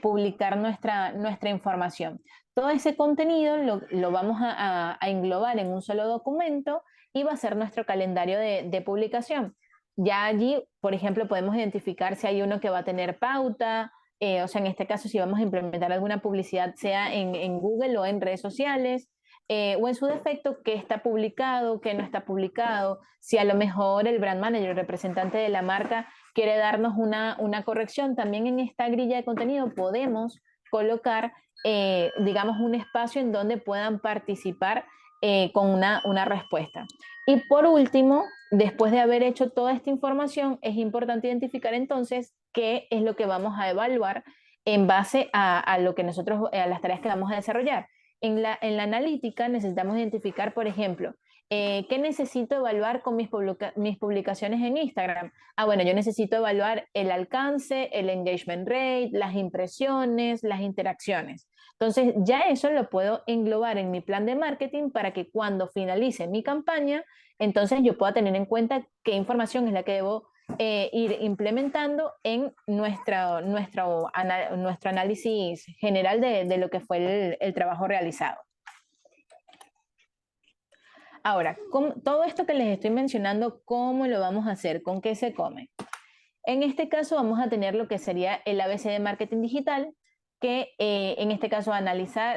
publicar nuestra información. Todo ese contenido lo vamos a englobar en un solo documento y va a ser nuestro calendario de publicación. Ya allí, por ejemplo, podemos identificar si hay uno que va a tener pauta, o sea, en este caso, si vamos a implementar alguna publicidad, sea en Google o en redes sociales, o en su defecto, qué está publicado, qué no está publicado, si a lo mejor el brand manager, el representante de la marca, quiere darnos una corrección, también en esta grilla de contenido podemos colocar, digamos, un espacio en donde puedan participar con una respuesta. Y por último, después de haber hecho toda esta información, es importante identificar entonces qué es lo que vamos a evaluar en base a lo que nosotros, a las tareas que vamos a desarrollar. En la analítica necesitamos identificar, por ejemplo, ¿qué necesito evaluar con mis publicaciones en Instagram? Bueno, yo necesito evaluar el alcance, el engagement rate, las impresiones, las interacciones. Entonces, ya eso lo puedo englobar en mi plan de marketing para que cuando finalice mi campaña, entonces yo pueda tener en cuenta qué información es la que debo ir implementando en nuestro análisis general de lo que fue el trabajo realizado. Ahora, todo esto que les estoy mencionando, ¿cómo lo vamos a hacer? ¿Con qué se come? En este caso vamos a tener lo que sería el ABC de marketing digital, que en este caso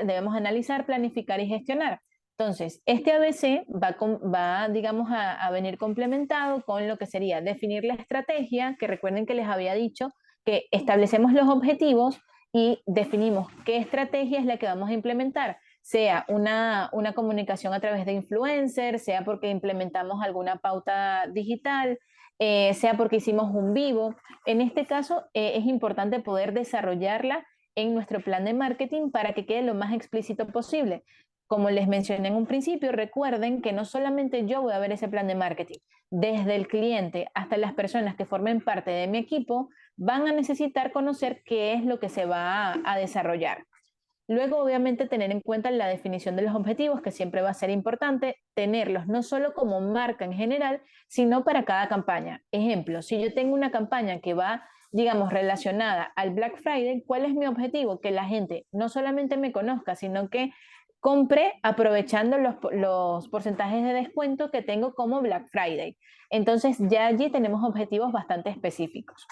debemos analizar, planificar y gestionar. Entonces, este ABC va digamos, a venir complementado con lo que sería definir la estrategia, que recuerden que les había dicho que establecemos los objetivos y definimos qué estrategia es la que vamos a implementar, sea una comunicación a través de influencers, sea porque implementamos alguna pauta digital, sea porque hicimos un vivo. En este caso, es importante poder desarrollarla en nuestro plan de marketing para que quede lo más explícito posible. Como les mencioné en un principio, recuerden que no solamente yo voy a ver ese plan de marketing, desde el cliente hasta las personas que formen parte de mi equipo van a necesitar conocer qué es lo que se va a desarrollar. Luego, obviamente, tener en cuenta la definición de los objetivos, que siempre va a ser importante, tenerlos no solo como marca en general, sino para cada campaña. Ejemplo, si yo tengo una campaña que va, digamos, relacionada al Black Friday, ¿cuál es mi objetivo? Que la gente no solamente me conozca, sino que compre aprovechando los porcentajes de descuento que tengo como Black Friday. Entonces, ya allí tenemos objetivos bastante específicos.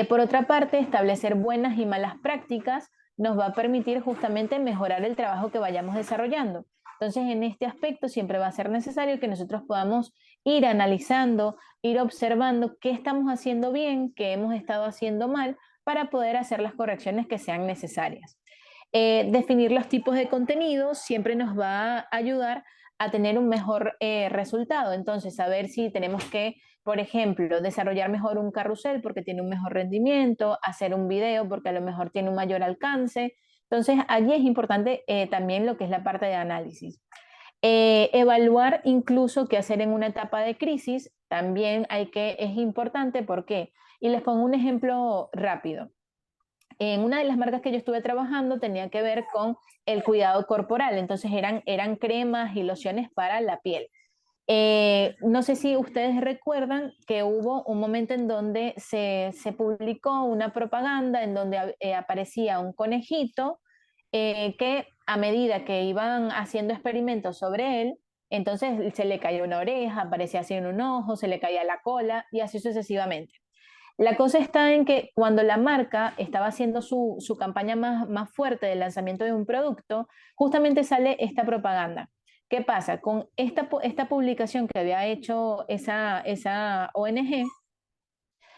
Por otra parte, establecer buenas y malas prácticas nos va a permitir justamente mejorar el trabajo que vayamos desarrollando. Entonces, en este aspecto siempre va a ser necesario que nosotros podamos ir analizando, ir observando qué estamos haciendo bien, qué hemos estado haciendo mal, para poder hacer las correcciones que sean necesarias. Definir los tipos de contenidos siempre nos va a ayudar a tener un mejor resultado. Entonces, saber si tenemos que, por ejemplo, desarrollar mejor un carrusel porque tiene un mejor rendimiento, hacer un video porque a lo mejor tiene un mayor alcance. Entonces, allí es importante también lo que es la parte de análisis. Evaluar incluso qué hacer en una etapa de crisis también es importante. ¿Por qué? Y les pongo un ejemplo rápido. En una de las marcas que yo estuve trabajando tenía que ver con el cuidado corporal, entonces eran cremas y lociones para la piel. No sé si ustedes recuerdan que hubo un momento en donde se publicó una propaganda en donde aparecía un conejito que a medida que iban haciendo experimentos sobre él, entonces se le caía una oreja, aparecía así en un ojo, se le caía la cola y así sucesivamente. La cosa está en que cuando la marca estaba haciendo su campaña más fuerte de lanzamiento de un producto, justamente sale esta propaganda. ¿Qué pasa? Con esta publicación que había hecho esa ONG,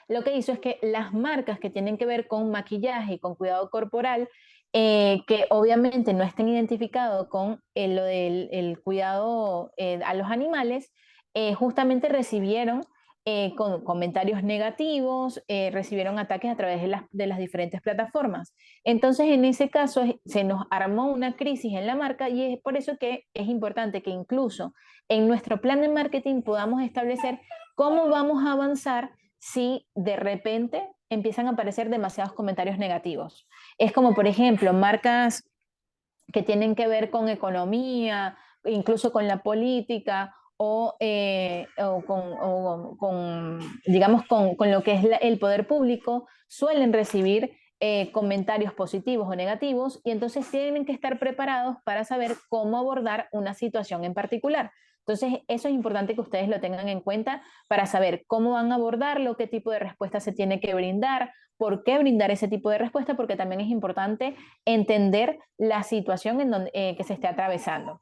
lo que hizo es que las marcas que tienen que ver con maquillaje y con cuidado corporal, que obviamente no estén identificados con lo del el cuidado a los animales, justamente recibieron con comentarios negativos, recibieron ataques a través de las diferentes plataformas. Entonces, en ese caso, se nos armó una crisis en la marca y es por eso que es importante que incluso en nuestro plan de marketing podamos establecer cómo vamos a avanzar si de repente empiezan a aparecer demasiados comentarios negativos. Es como, por ejemplo, marcas que tienen que ver con economía, incluso con la política digamos, con lo que es el poder público, suelen recibir comentarios positivos o negativos y entonces tienen que estar preparados para saber cómo abordar una situación en particular. Entonces, eso es importante que ustedes lo tengan en cuenta para saber cómo van a abordarlo, qué tipo de respuesta se tiene que brindar, por qué brindar ese tipo de respuesta, porque también es importante entender la situación que se esté atravesando.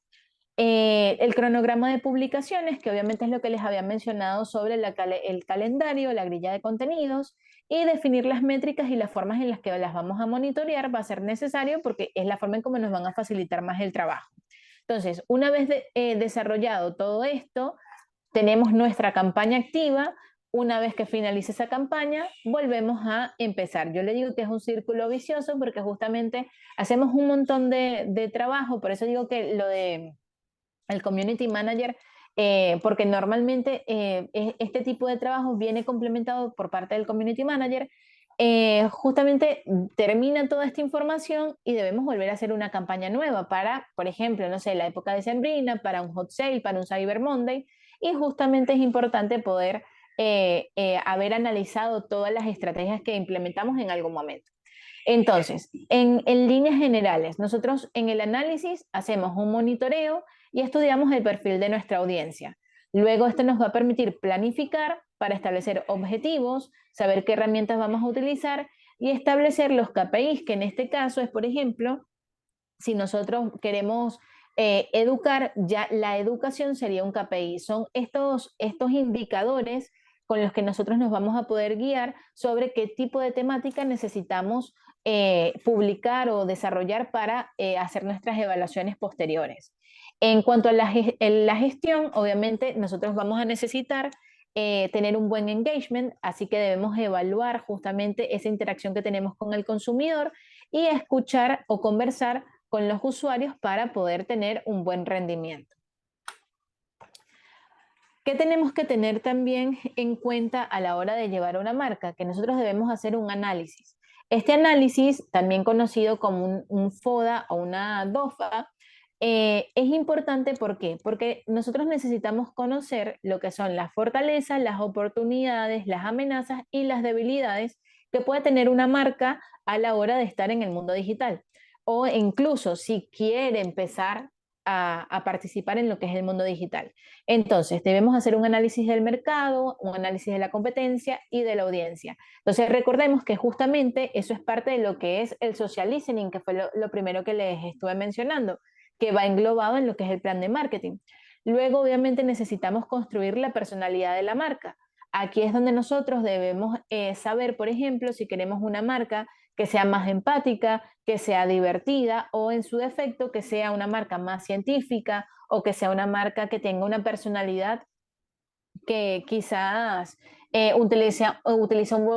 El cronograma de publicaciones, que obviamente es lo que les había mencionado sobre el calendario, la grilla de contenidos, y definir las métricas y las formas en las que las vamos a monitorear va a ser necesario porque es la forma en cómo nos van a facilitar más el trabajo. Entonces, una vez desarrollado todo esto, tenemos nuestra campaña activa. Una vez que finalice esa campaña, volvemos a empezar. Yo le digo que es un círculo vicioso porque justamente hacemos un montón de trabajo, por eso digo que lo de el community manager, porque normalmente este tipo de trabajo viene complementado por parte del community manager. Justamente termina toda esta información y debemos volver a hacer una campaña nueva para, por ejemplo, no sé, la época de Sembrina, para un hot sale, para un Cyber Monday, y justamente es importante poder haber analizado todas las estrategias que implementamos en algún momento. Entonces, en líneas generales, nosotros en el análisis hacemos un monitoreo y estudiamos el perfil de nuestra audiencia. Luego esto nos va a permitir planificar para establecer objetivos, saber qué herramientas vamos a utilizar y establecer los KPIs, que en este caso es, por ejemplo, si nosotros queremos educar, ya la educación sería un KPI. Son estos indicadores con los que nosotros nos vamos a poder guiar sobre qué tipo de temática necesitamos publicar o desarrollar para hacer nuestras evaluaciones posteriores. En cuanto a la gestión, obviamente nosotros vamos a necesitar tener un buen engagement, así que debemos evaluar justamente esa interacción que tenemos con el consumidor y escuchar o conversar con los usuarios para poder tener un buen rendimiento. ¿Qué tenemos que tener también en cuenta a la hora de llevar una marca? Que nosotros debemos hacer un análisis. Este análisis, también conocido como un FODA o una DOFA, es importante. ¿Por qué? Porque nosotros necesitamos conocer lo que son las fortalezas, las oportunidades, las amenazas y las debilidades que puede tener una marca a la hora de estar en el mundo digital. O incluso si quiere empezar a participar en lo que es el mundo digital. Entonces, debemos hacer un análisis del mercado, un análisis de la competencia y de la audiencia. Entonces, recordemos que justamente eso es parte de lo que es el social listening, que fue lo primero que les estuve mencionando, que va englobado en lo que es el plan de marketing. Luego, obviamente, necesitamos construir la personalidad de la marca. Aquí es donde nosotros debemos saber, por ejemplo, si queremos una marca que sea más empática, que sea divertida o en su defecto que sea una marca más científica o que sea una marca que tenga una personalidad que quizás utiliza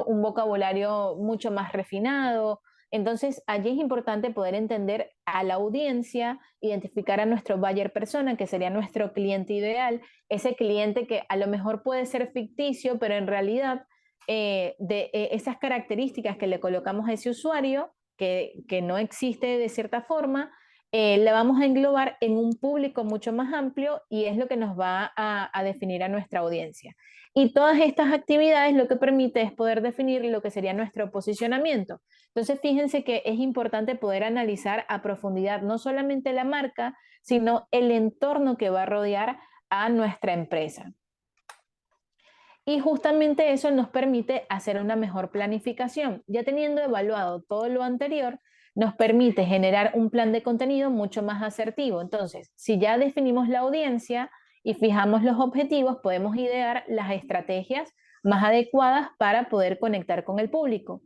un vocabulario mucho más refinado. Entonces, allí es importante poder entender a la audiencia, identificar a nuestro buyer persona, que sería nuestro cliente ideal, ese cliente que a lo mejor puede ser ficticio, pero en realidad esas características que le colocamos a ese usuario, que no existe de cierta forma, la vamos a englobar en un público mucho más amplio y es lo que nos va a definir a nuestra audiencia. Y todas estas actividades lo que permite es poder definir lo que sería nuestro posicionamiento. Entonces, fíjense que es importante poder analizar a profundidad no solamente la marca, sino el entorno que va a rodear a nuestra empresa. Y justamente eso nos permite hacer una mejor planificación. Ya teniendo evaluado todo lo anterior, nos permite generar un plan de contenido mucho más asertivo. Entonces, si ya definimos la audiencia y fijamos los objetivos, podemos idear las estrategias más adecuadas para poder conectar con el público.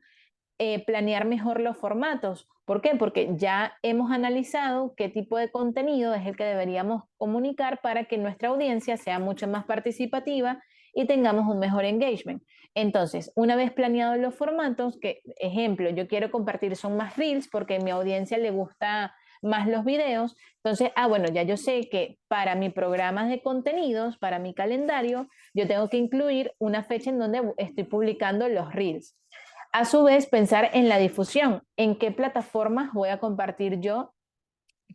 Planear mejor los formatos. ¿Por qué? Porque ya hemos analizado qué tipo de contenido es el que deberíamos comunicar para que nuestra audiencia sea mucho más participativa y tengamos un mejor engagement. Entonces, una vez planeados los formatos, que ejemplo, yo quiero compartir son más reels porque a mi audiencia le gusta más los videos, entonces, bueno, ya yo sé que para mi programa de contenidos, para mi calendario, yo tengo que incluir una fecha en donde estoy publicando los reels. A su vez, pensar en la difusión, en qué plataformas voy a compartir yo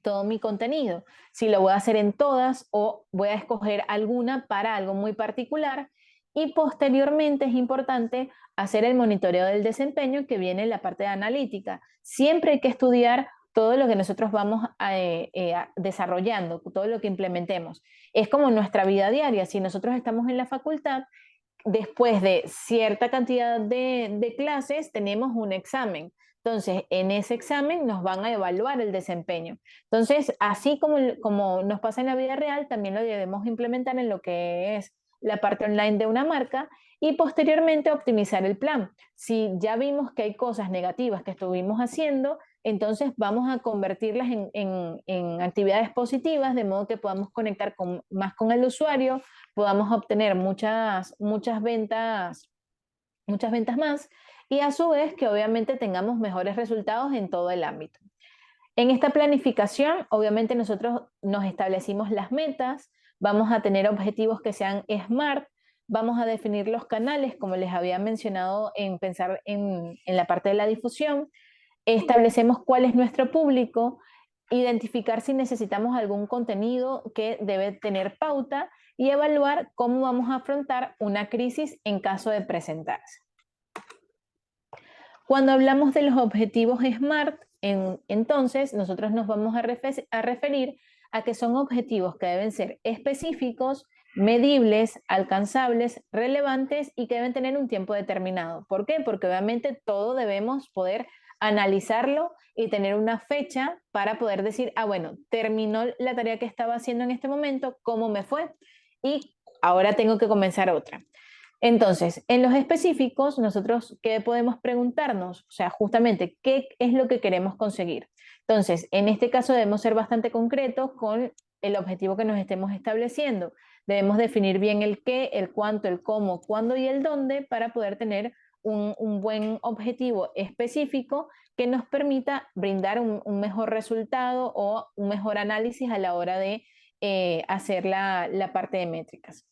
todo mi contenido, si lo voy a hacer en todas o voy a escoger alguna para algo muy particular. Y posteriormente es importante hacer el monitoreo del desempeño, que viene en la parte de analítica. Siempre hay que estudiar todo lo que nosotros vamos desarrollando, todo lo que implementemos. Es como nuestra vida diaria. Si nosotros estamos en la facultad, después de cierta cantidad de clases tenemos un examen. Entonces, en ese examen nos van a evaluar el desempeño. Entonces, así como nos pasa en la vida real, también lo debemos implementar en lo que es la parte online de una marca y posteriormente optimizar el plan. Si ya vimos que hay cosas negativas que estuvimos haciendo, entonces vamos a convertirlas en actividades positivas, de modo que podamos conectar más con el usuario, podamos obtener muchas ventas más y a su vez que obviamente tengamos mejores resultados en todo el ámbito. En esta planificación, obviamente nosotros nos establecimos las metas, vamos a tener objetivos que sean SMART, vamos a definir los canales, como les había mencionado en pensar en la parte de la difusión, establecemos cuál es nuestro público, identificar si necesitamos algún contenido que debe tener pauta y evaluar cómo vamos a afrontar una crisis en caso de presentarse. Cuando hablamos de los objetivos SMART, entonces nosotros nos vamos a referir a que son objetivos que deben ser específicos, medibles, alcanzables, relevantes y que deben tener un tiempo determinado. ¿Por qué? Porque obviamente todo debemos poder analizarlo y tener una fecha para poder decir, ah, bueno, terminó la tarea que estaba haciendo en este momento, ¿cómo me fue? Y ahora tengo que comenzar otra. Entonces, en los específicos, nosotros, ¿qué podemos preguntarnos? O sea, justamente, ¿qué es lo que queremos conseguir? Entonces, en este caso debemos ser bastante concretos con el objetivo que nos estemos estableciendo. Debemos definir bien el qué, el cuánto, el cómo, cuándo y el dónde para poder tener un buen objetivo específico que nos permita brindar un mejor resultado o un mejor análisis a la hora de hacer la parte de métricas.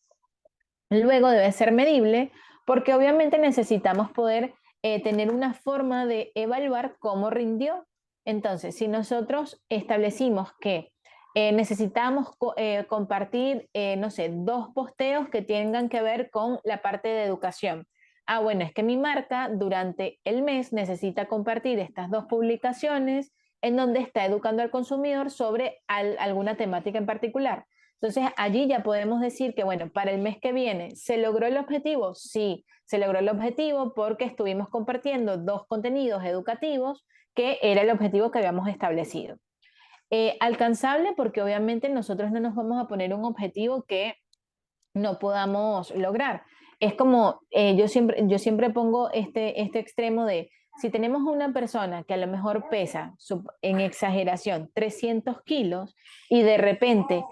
Luego debe ser medible porque obviamente necesitamos poder tener una forma de evaluar cómo rindió. Entonces, si nosotros establecimos que necesitamos compartir, no sé, 2 posteos que tengan que ver con la parte de educación. Ah, bueno, es que mi marca durante el mes necesita compartir estas 2 publicaciones en donde está educando al consumidor sobre alguna temática en particular. Entonces, allí ya podemos decir que, bueno, para el mes que viene, ¿se logró el objetivo? Sí, se logró el objetivo porque estuvimos compartiendo 2 contenidos educativos que era el objetivo que habíamos establecido. Alcanzable porque obviamente nosotros no nos vamos a poner un objetivo que no podamos lograr. Es como, yo siempre pongo este extremo de, si tenemos una persona que a lo mejor pesa, en exageración, 300 kilos y de repente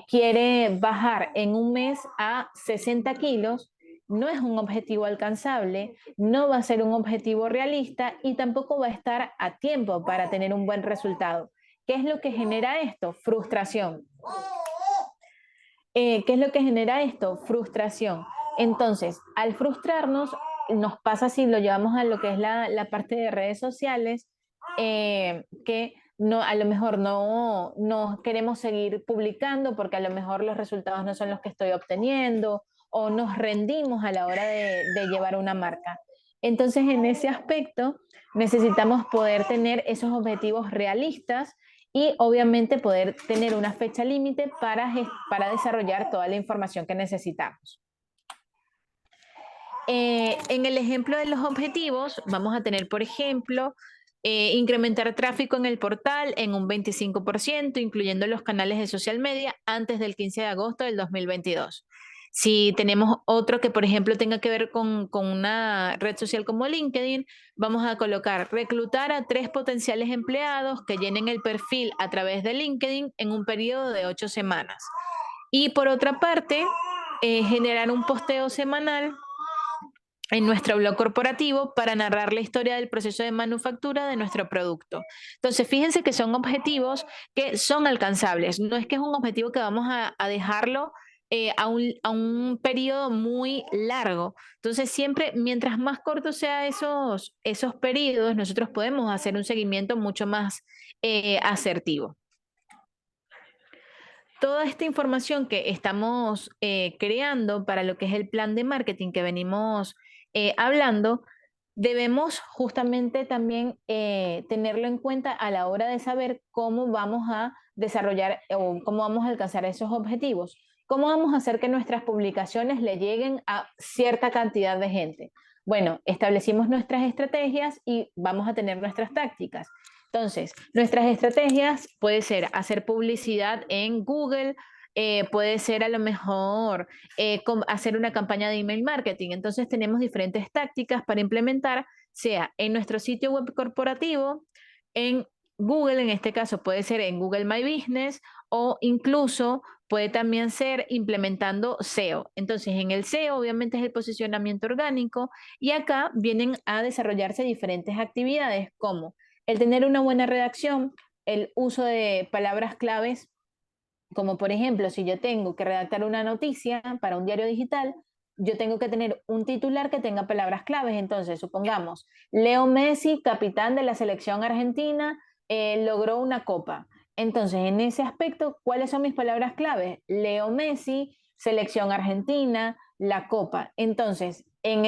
quiere bajar en un mes a 60 kilos, no es un objetivo alcanzable, no va a ser un objetivo realista y tampoco va a estar a tiempo para tener un buen resultado. ¿Qué es lo que genera esto? Frustración. ¿Qué es lo que genera esto? Frustración. Entonces, al frustrarnos, nos pasa si lo llevamos a lo que es la parte de redes sociales, que no, a lo mejor no queremos seguir publicando porque a lo mejor los resultados no son los que estoy obteniendo o nos rendimos a la hora de llevar una marca. Entonces, en ese aspecto, necesitamos poder tener esos objetivos realistas y obviamente poder tener una fecha límite para desarrollar toda la información que necesitamos. En el ejemplo de los objetivos, vamos a tener, por ejemplo, incrementar tráfico en el portal en un 25%, incluyendo los canales de social media, antes del 15 de agosto del 2022. Si tenemos otro que, por ejemplo, tenga que ver con una red social como LinkedIn, vamos a colocar reclutar a 3 potenciales empleados que llenen el perfil a través de LinkedIn en un periodo de 8 semanas. Y por otra parte, generar un posteo semanal en nuestro blog corporativo para narrar la historia del proceso de manufactura de nuestro producto. Entonces, fíjense que son objetivos que son alcanzables. No es que es un objetivo que vamos a dejarlo a un periodo muy largo. Entonces, siempre, mientras más cortos sean esos periodos, nosotros podemos hacer un seguimiento mucho más asertivo. Toda esta información que estamos creando para lo que es el plan de marketing que venimos hablando, debemos justamente también tenerlo en cuenta a la hora de saber cómo vamos a desarrollar o cómo vamos a alcanzar esos objetivos. ¿Cómo vamos a hacer que nuestras publicaciones le lleguen a cierta cantidad de gente? Bueno, establecimos nuestras estrategias y vamos a tener nuestras tácticas. Entonces, nuestras estrategias puede ser hacer publicidad en Google, puede ser a lo mejor hacer una campaña de email marketing. Entonces, tenemos diferentes tácticas para implementar, sea en nuestro sitio web corporativo, en Google, en este caso puede ser en Google My Business o incluso puede también ser implementando SEO. Entonces, en el SEO obviamente es el posicionamiento orgánico y acá vienen a desarrollarse diferentes actividades como el tener una buena redacción, el uso de palabras claves, como por ejemplo, si yo tengo que redactar una noticia para un diario digital, yo tengo que tener un titular que tenga palabras claves. Entonces, supongamos, Leo Messi, capitán de la selección argentina, logró una copa. Entonces, en ese aspecto, ¿cuáles son mis palabras claves? Leo Messi, selección argentina, la copa. Entonces, en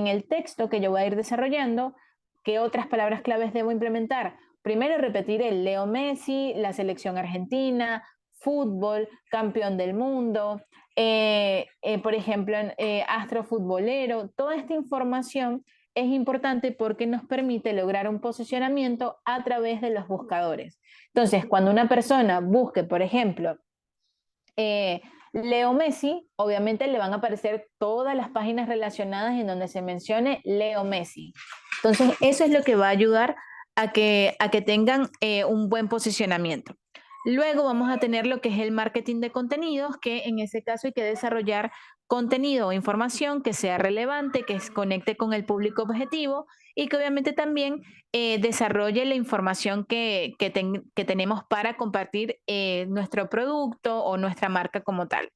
el texto que yo voy a ir desarrollando, ¿qué otras palabras claves debo implementar? Primero repetir el Leo Messi, la selección argentina, fútbol, campeón del mundo, por ejemplo, astrofutbolero, toda esta información es importante porque nos permite lograr un posicionamiento a través de los buscadores. Entonces, cuando una persona busque, por ejemplo, eh, Leo Messi, obviamente le van a aparecer todas las páginas relacionadas en donde se mencione Leo Messi. Entonces, eso es lo que va a ayudar a que tengan un buen posicionamiento. Luego vamos a tener lo que es el marketing de contenidos, que en ese caso hay que desarrollar contenido o información que sea relevante, que se conecte con el público objetivo y que obviamente también desarrolle la información que tenemos para compartir nuestro producto o nuestra marca como tal.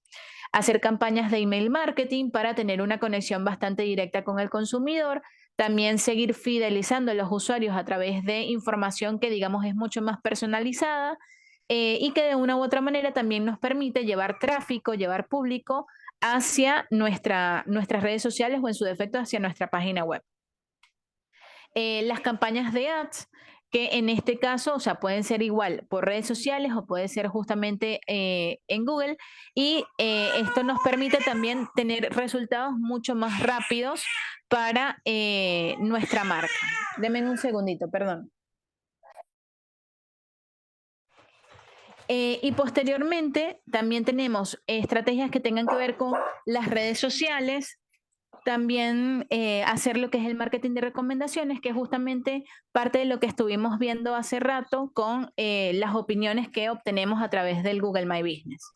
Hacer campañas de email marketing para tener una conexión bastante directa con el consumidor. También seguir fidelizando a los usuarios a través de información que digamos es mucho más personalizada y que de una u otra manera también nos permite llevar tráfico, llevar público hacia nuestras redes sociales o en su defecto hacia nuestra página web. Las campañas de ads, que en este caso, o sea, pueden ser igual por redes sociales o puede ser justamente en Google. Y esto nos permite también tener resultados mucho más rápidos para nuestra marca. Denme un segundito, perdón. Y posteriormente también tenemos estrategias que tengan que ver con las redes sociales, también hacer lo que es el marketing de recomendaciones, que es justamente parte de lo que estuvimos viendo hace rato con las opiniones que obtenemos a través del Google My Business.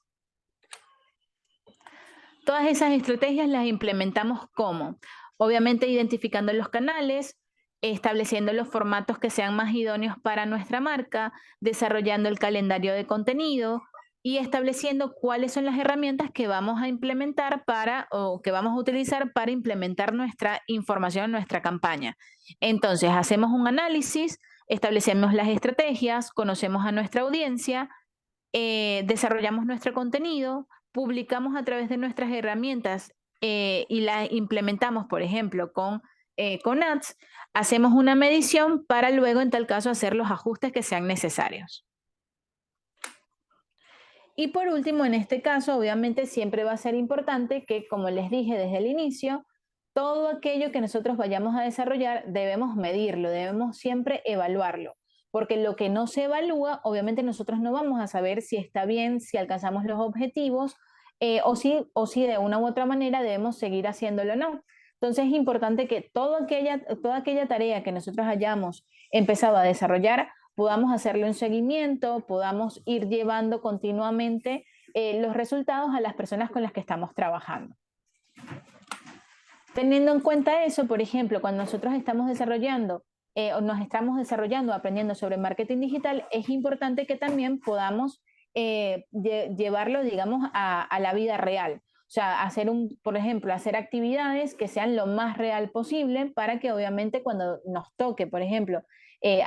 Todas esas estrategias las implementamos como, obviamente identificando los canales, estableciendo los formatos que sean más idóneos para nuestra marca, desarrollando el calendario de contenido y estableciendo cuáles son las herramientas que vamos a implementar para o que vamos a utilizar para implementar nuestra información, nuestra campaña. Entonces, hacemos un análisis, establecemos las estrategias, conocemos a nuestra audiencia, desarrollamos nuestro contenido, publicamos a través de nuestras herramientas y las implementamos, por ejemplo, con ads, hacemos una medición para luego, en tal caso, hacer los ajustes que sean necesarios. Y por último, en este caso, obviamente siempre va a ser importante que, como les dije desde el inicio, todo aquello que nosotros vayamos a desarrollar debemos medirlo, debemos siempre evaluarlo, porque lo que no se evalúa, obviamente nosotros no vamos a saber si está bien, si alcanzamos los objetivos o si de una u otra manera debemos seguir haciéndolo o no. Entonces es importante que toda aquella tarea que nosotros hayamos empezado a desarrollar podamos hacerle un seguimiento, podamos ir llevando continuamente los resultados a las personas con las que estamos trabajando. Teniendo en cuenta eso, por ejemplo, cuando nosotros estamos desarrollando o nos estamos desarrollando, aprendiendo sobre marketing digital, es importante que también podamos llevarlo, digamos, a la vida real. O sea, por ejemplo, hacer actividades que sean lo más real posible para que obviamente cuando nos toque, por ejemplo,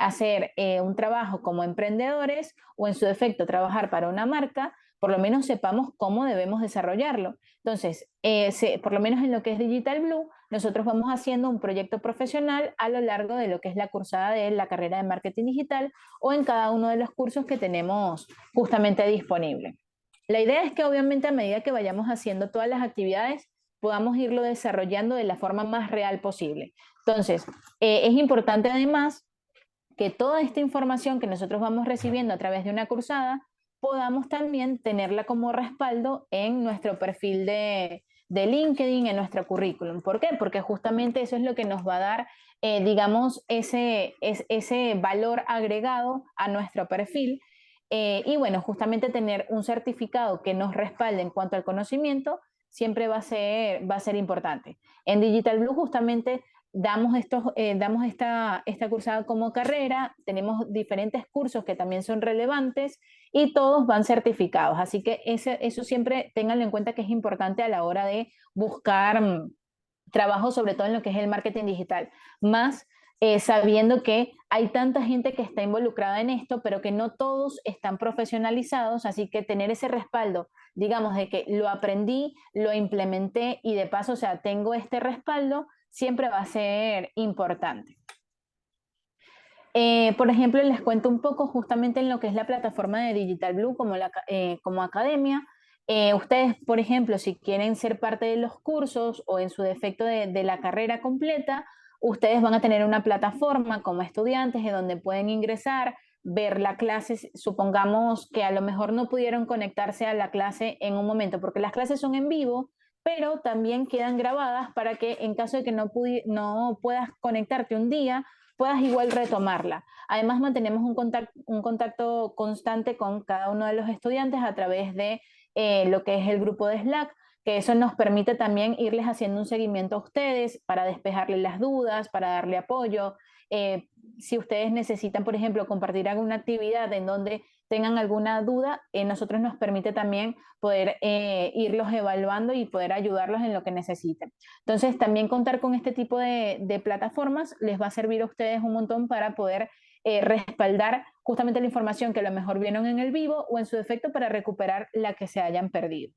hacer un trabajo como emprendedores o en su defecto trabajar para una marca, por lo menos sepamos cómo debemos desarrollarlo. Entonces, por lo menos en lo que es Digital Blue, nosotros vamos haciendo un proyecto profesional a lo largo de lo que es la cursada de la carrera de marketing digital o en cada uno de los cursos que tenemos justamente disponible. La idea es que obviamente a medida que vayamos haciendo todas las actividades, podamos irlo desarrollando de la forma más real posible. Entonces, es importante además que toda esta información que nosotros vamos recibiendo a través de una cursada, podamos también tenerla como respaldo en nuestro perfil de LinkedIn, en nuestro currículum. ¿Por qué? Porque justamente eso es lo que nos va a dar, digamos, ese valor agregado a nuestro perfil. Y bueno, justamente tener un certificado que nos respalde en cuanto al conocimiento siempre va a ser importante. En Digital Blue justamente damos esta cursada como carrera, tenemos diferentes cursos que también son relevantes y todos van certificados. Así que eso siempre ténganlo en cuenta que es importante a la hora de buscar trabajo, sobre todo en lo que es el marketing digital. Más sabiendo que hay tanta gente que está involucrada en esto, pero que no todos están profesionalizados, así que tener ese respaldo, digamos, de que lo aprendí, lo implementé y de paso, o sea, tengo este respaldo, siempre va a ser importante. Por ejemplo, les cuento un poco justamente en lo que es la plataforma de Digital Blue como academia. Ustedes, por ejemplo, si quieren ser parte de los cursos o en su defecto de la carrera completa, ustedes van a tener una plataforma como estudiantes en donde pueden ingresar, ver la clase, supongamos que a lo mejor no pudieron conectarse a la clase en un momento, porque las clases son en vivo, pero también quedan grabadas para que en caso de que no puedas conectarte un día, puedas igual retomarla. Además, mantenemos un contacto constante con cada uno de los estudiantes a través de lo que es el grupo de Slack, que eso nos permite también irles haciendo un seguimiento a ustedes para despejarles las dudas, para darle apoyo. Si ustedes necesitan, por ejemplo, compartir alguna actividad en donde tengan alguna duda, nosotros nos permite también poder irlos evaluando y poder ayudarlos en lo que necesiten. Entonces, también contar con este tipo de plataformas les va a servir a ustedes un montón para poder respaldar justamente la información que a lo mejor vieron en el vivo o en su defecto para recuperar la que se hayan perdido.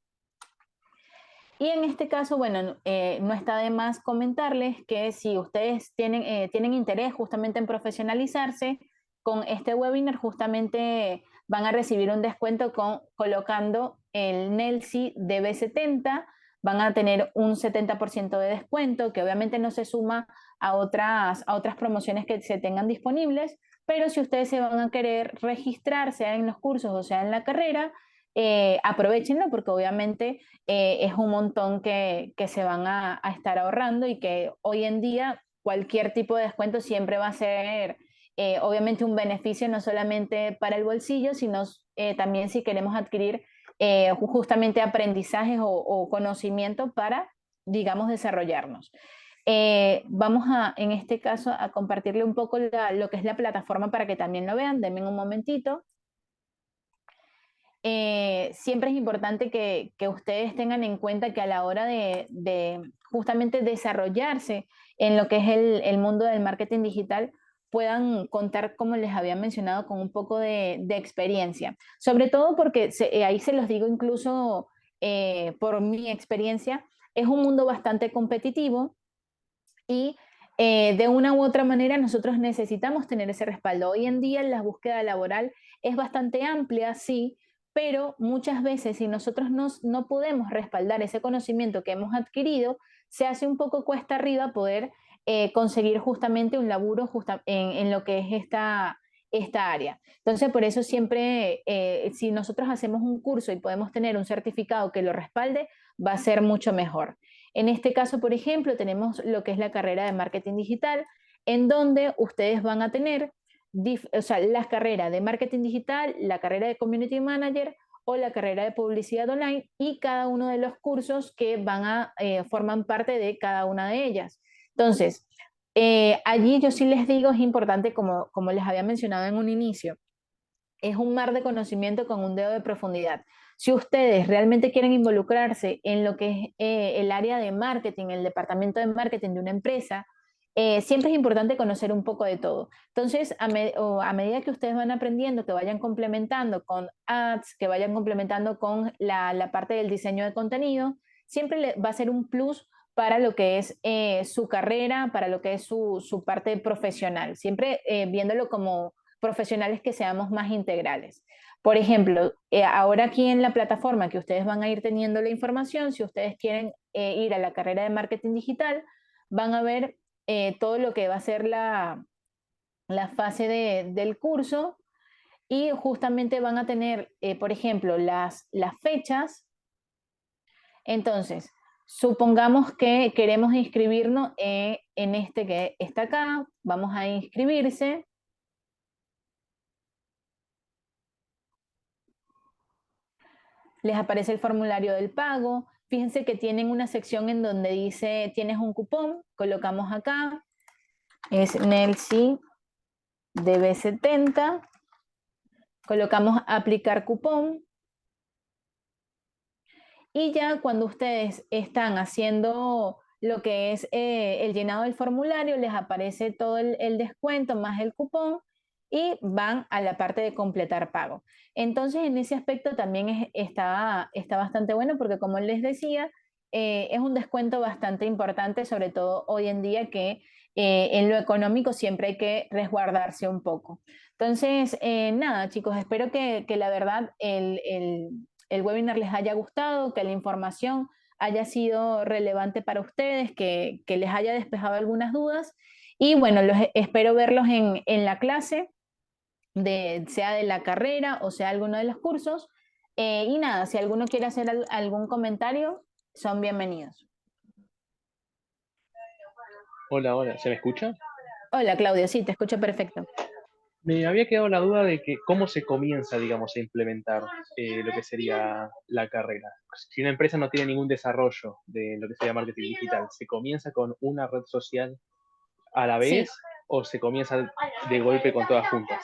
Y en este caso, bueno, no está de más comentarles que si ustedes tienen interés justamente en profesionalizarse, con este webinar justamente van a recibir un descuento colocando el NELSI DB70, van a tener un 70% de descuento, que obviamente no se suma a otras promociones que se tengan disponibles, pero si ustedes se van a querer registrar, sea en los cursos o sea en la carrera, aprovechenlo porque obviamente es un montón que se van a estar ahorrando y que hoy en día cualquier tipo de descuento siempre va a ser obviamente un beneficio no solamente para el bolsillo, sino también si queremos adquirir justamente aprendizajes o conocimiento para, digamos, desarrollarnos. Vamos en este caso, a compartirle un poco lo que es la plataforma para que también lo vean. Denme un momentito. Siempre es importante que ustedes tengan en cuenta que a la hora de justamente desarrollarse en lo que es el mundo del marketing digital, puedan contar, como les había mencionado, con un poco de experiencia. Sobre todo porque ahí se los digo incluso por mi experiencia, es un mundo bastante competitivo y de una u otra manera nosotros necesitamos tener ese respaldo. Hoy en día la búsqueda laboral es bastante amplia, sí, pero muchas veces si nosotros no podemos respaldar ese conocimiento que hemos adquirido, se hace un poco cuesta arriba poder conseguir justamente un laburo en lo que es esta área. Entonces, por eso siempre, si nosotros hacemos un curso y podemos tener un certificado que lo respalde, va a ser mucho mejor. En este caso, por ejemplo, tenemos lo que es la carrera de marketing digital, en donde ustedes van a tener la carrera de marketing digital, la carrera de community manager o la carrera de publicidad online y cada uno de los cursos que forman parte de cada una de ellas. Entonces, allí yo sí les digo, es importante, como les había mencionado en un inicio, es un mar de conocimiento con un dedo de profundidad. Si ustedes realmente quieren involucrarse en lo que es el área de marketing, el departamento de marketing de una empresa, siempre es importante conocer un poco de todo. Entonces, a medida que ustedes van aprendiendo, que vayan complementando con ads, que vayan complementando con la parte del diseño de contenido, siempre va a ser un plus para lo que es su carrera, para lo que es su parte profesional, siempre viéndolo como profesionales que seamos más integrales. Por ejemplo, ahora aquí en la plataforma que ustedes van a ir teniendo la información, si ustedes quieren ir a la carrera de marketing digital, van a ver todo lo que va a ser la fase del curso y justamente van a tener, por ejemplo, las fechas. Entonces, supongamos que queremos inscribirnos en este que está acá, vamos a inscribirse. Les aparece el formulario del pago. Fíjense que tienen una sección en donde dice tienes un cupón, colocamos acá, es Nelsi DB70, colocamos aplicar cupón y ya cuando ustedes están haciendo lo que es el llenado del formulario, les aparece todo el descuento más el cupón y van a la parte de completar pago. Entonces, en ese aspecto también está bastante bueno porque, como les decía, es un descuento bastante importante, sobre todo hoy en día que en lo económico siempre hay que resguardarse un poco. Entonces, nada, chicos, espero que la verdad el webinar les haya gustado, que la información haya sido relevante para ustedes, que les haya despejado algunas dudas. Y bueno, espero verlos en la clase, sea de la carrera o sea alguno de los cursos. Y nada, si alguno quiere hacer algún comentario, son bienvenidos. Hola, hola, ¿se me escucha? Hola Claudio, sí, te escucho perfecto. Me había quedado la duda de que cómo se comienza, digamos, a implementar lo que sería la carrera. Si una empresa no tiene ningún desarrollo de lo que sería marketing digital, ¿se comienza con una red social a la Sí, vez o se comienza de golpe con todas juntas?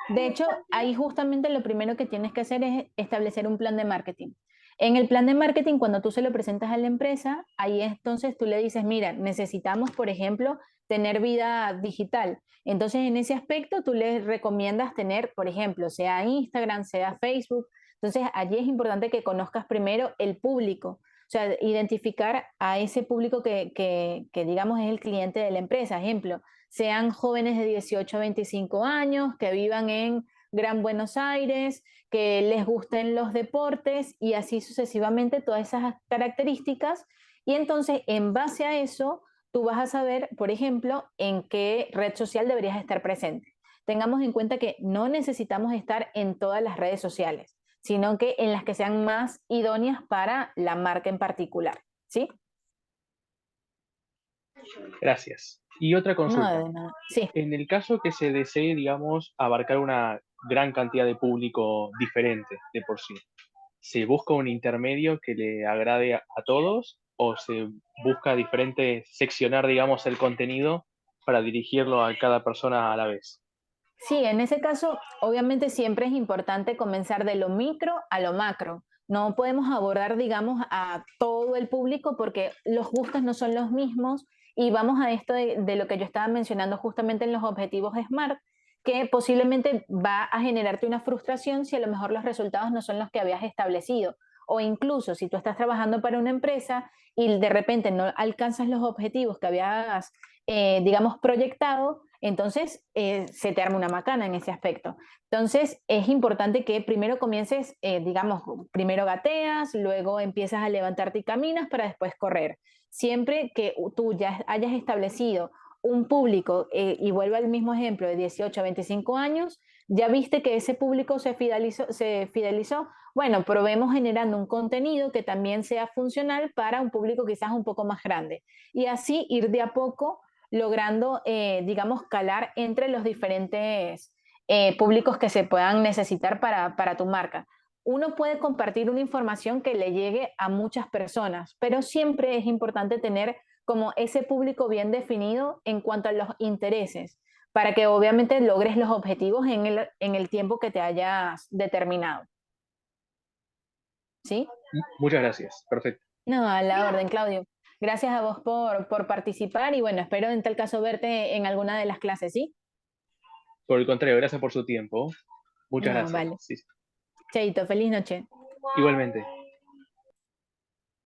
de hecho, ahí justamente lo primero que tienes que hacer es establecer un plan de marketing. En el plan de marketing, cuando tú se lo presentas a la empresa, ahí entonces tú le dices, mira, necesitamos, por ejemplo, tener vida digital. Entonces, en ese aspecto, tú les recomiendas tener, por ejemplo, sea Instagram, sea Facebook. Entonces, allí es importante que conozcas primero el público, o sea, identificar a ese público que digamos es el cliente de la empresa. Ejemplo, sean jóvenes de 18 a 25 años, que vivan en Gran Buenos Aires, que les gusten los deportes y así sucesivamente todas esas características. Y entonces, en base a eso, tú vas a saber, por ejemplo, en qué red social deberías estar presente. Tengamos en cuenta que no necesitamos estar en todas las redes sociales, sino que en las que sean más idóneas para la marca en particular. ¿Sí? Gracias. Y otra No, consulta. de nada. Sí. En el caso que se desee, digamos, abarcar una gran cantidad de público diferente de por sí, ¿se busca un intermedio que le agrade a todos o se busca diferente, seccionar, digamos, el contenido para dirigirlo a cada persona a la vez? Sí, en ese caso, obviamente siempre es importante comenzar de lo micro a lo macro. No podemos abordar, digamos, a todo el público porque los gustos no son los mismos y vamos a esto de lo que yo estaba mencionando justamente en los objetivos SMART, que posiblemente va a generarte una frustración si a lo mejor los resultados no son los que habías establecido. O incluso si tú estás trabajando para una empresa y de repente no alcanzas los objetivos que habías, digamos, proyectado, entonces se te arma una macana en ese aspecto. Entonces es importante que primero comiences, digamos, primero gateas, luego empiezas a levantarte y caminas para después correr. Siempre que tú ya hayas establecido un público, y vuelvo al mismo ejemplo, de 18 a 25 años, ya viste que ese público se fidelizó, bueno, probemos generando un contenido que también sea funcional para un público quizás un poco más grande. Y así ir de a poco logrando, digamos, calar entre los diferentes públicos que se puedan necesitar para tu marca. Uno puede compartir una información que le llegue a muchas personas, pero siempre es importante tener como ese público bien definido en cuanto a los intereses, para que obviamente logres los objetivos en el tiempo que te hayas determinado. ¿Sí? Muchas gracias. Perfecto. No, a la orden, Claudio. Gracias a vos por participar y bueno, espero en tal caso verte en alguna de las clases, ¿sí? Por el contrario, gracias por su tiempo. Muchas No, gracias. vale. Sí, sí. Chaito, feliz noche. Igualmente.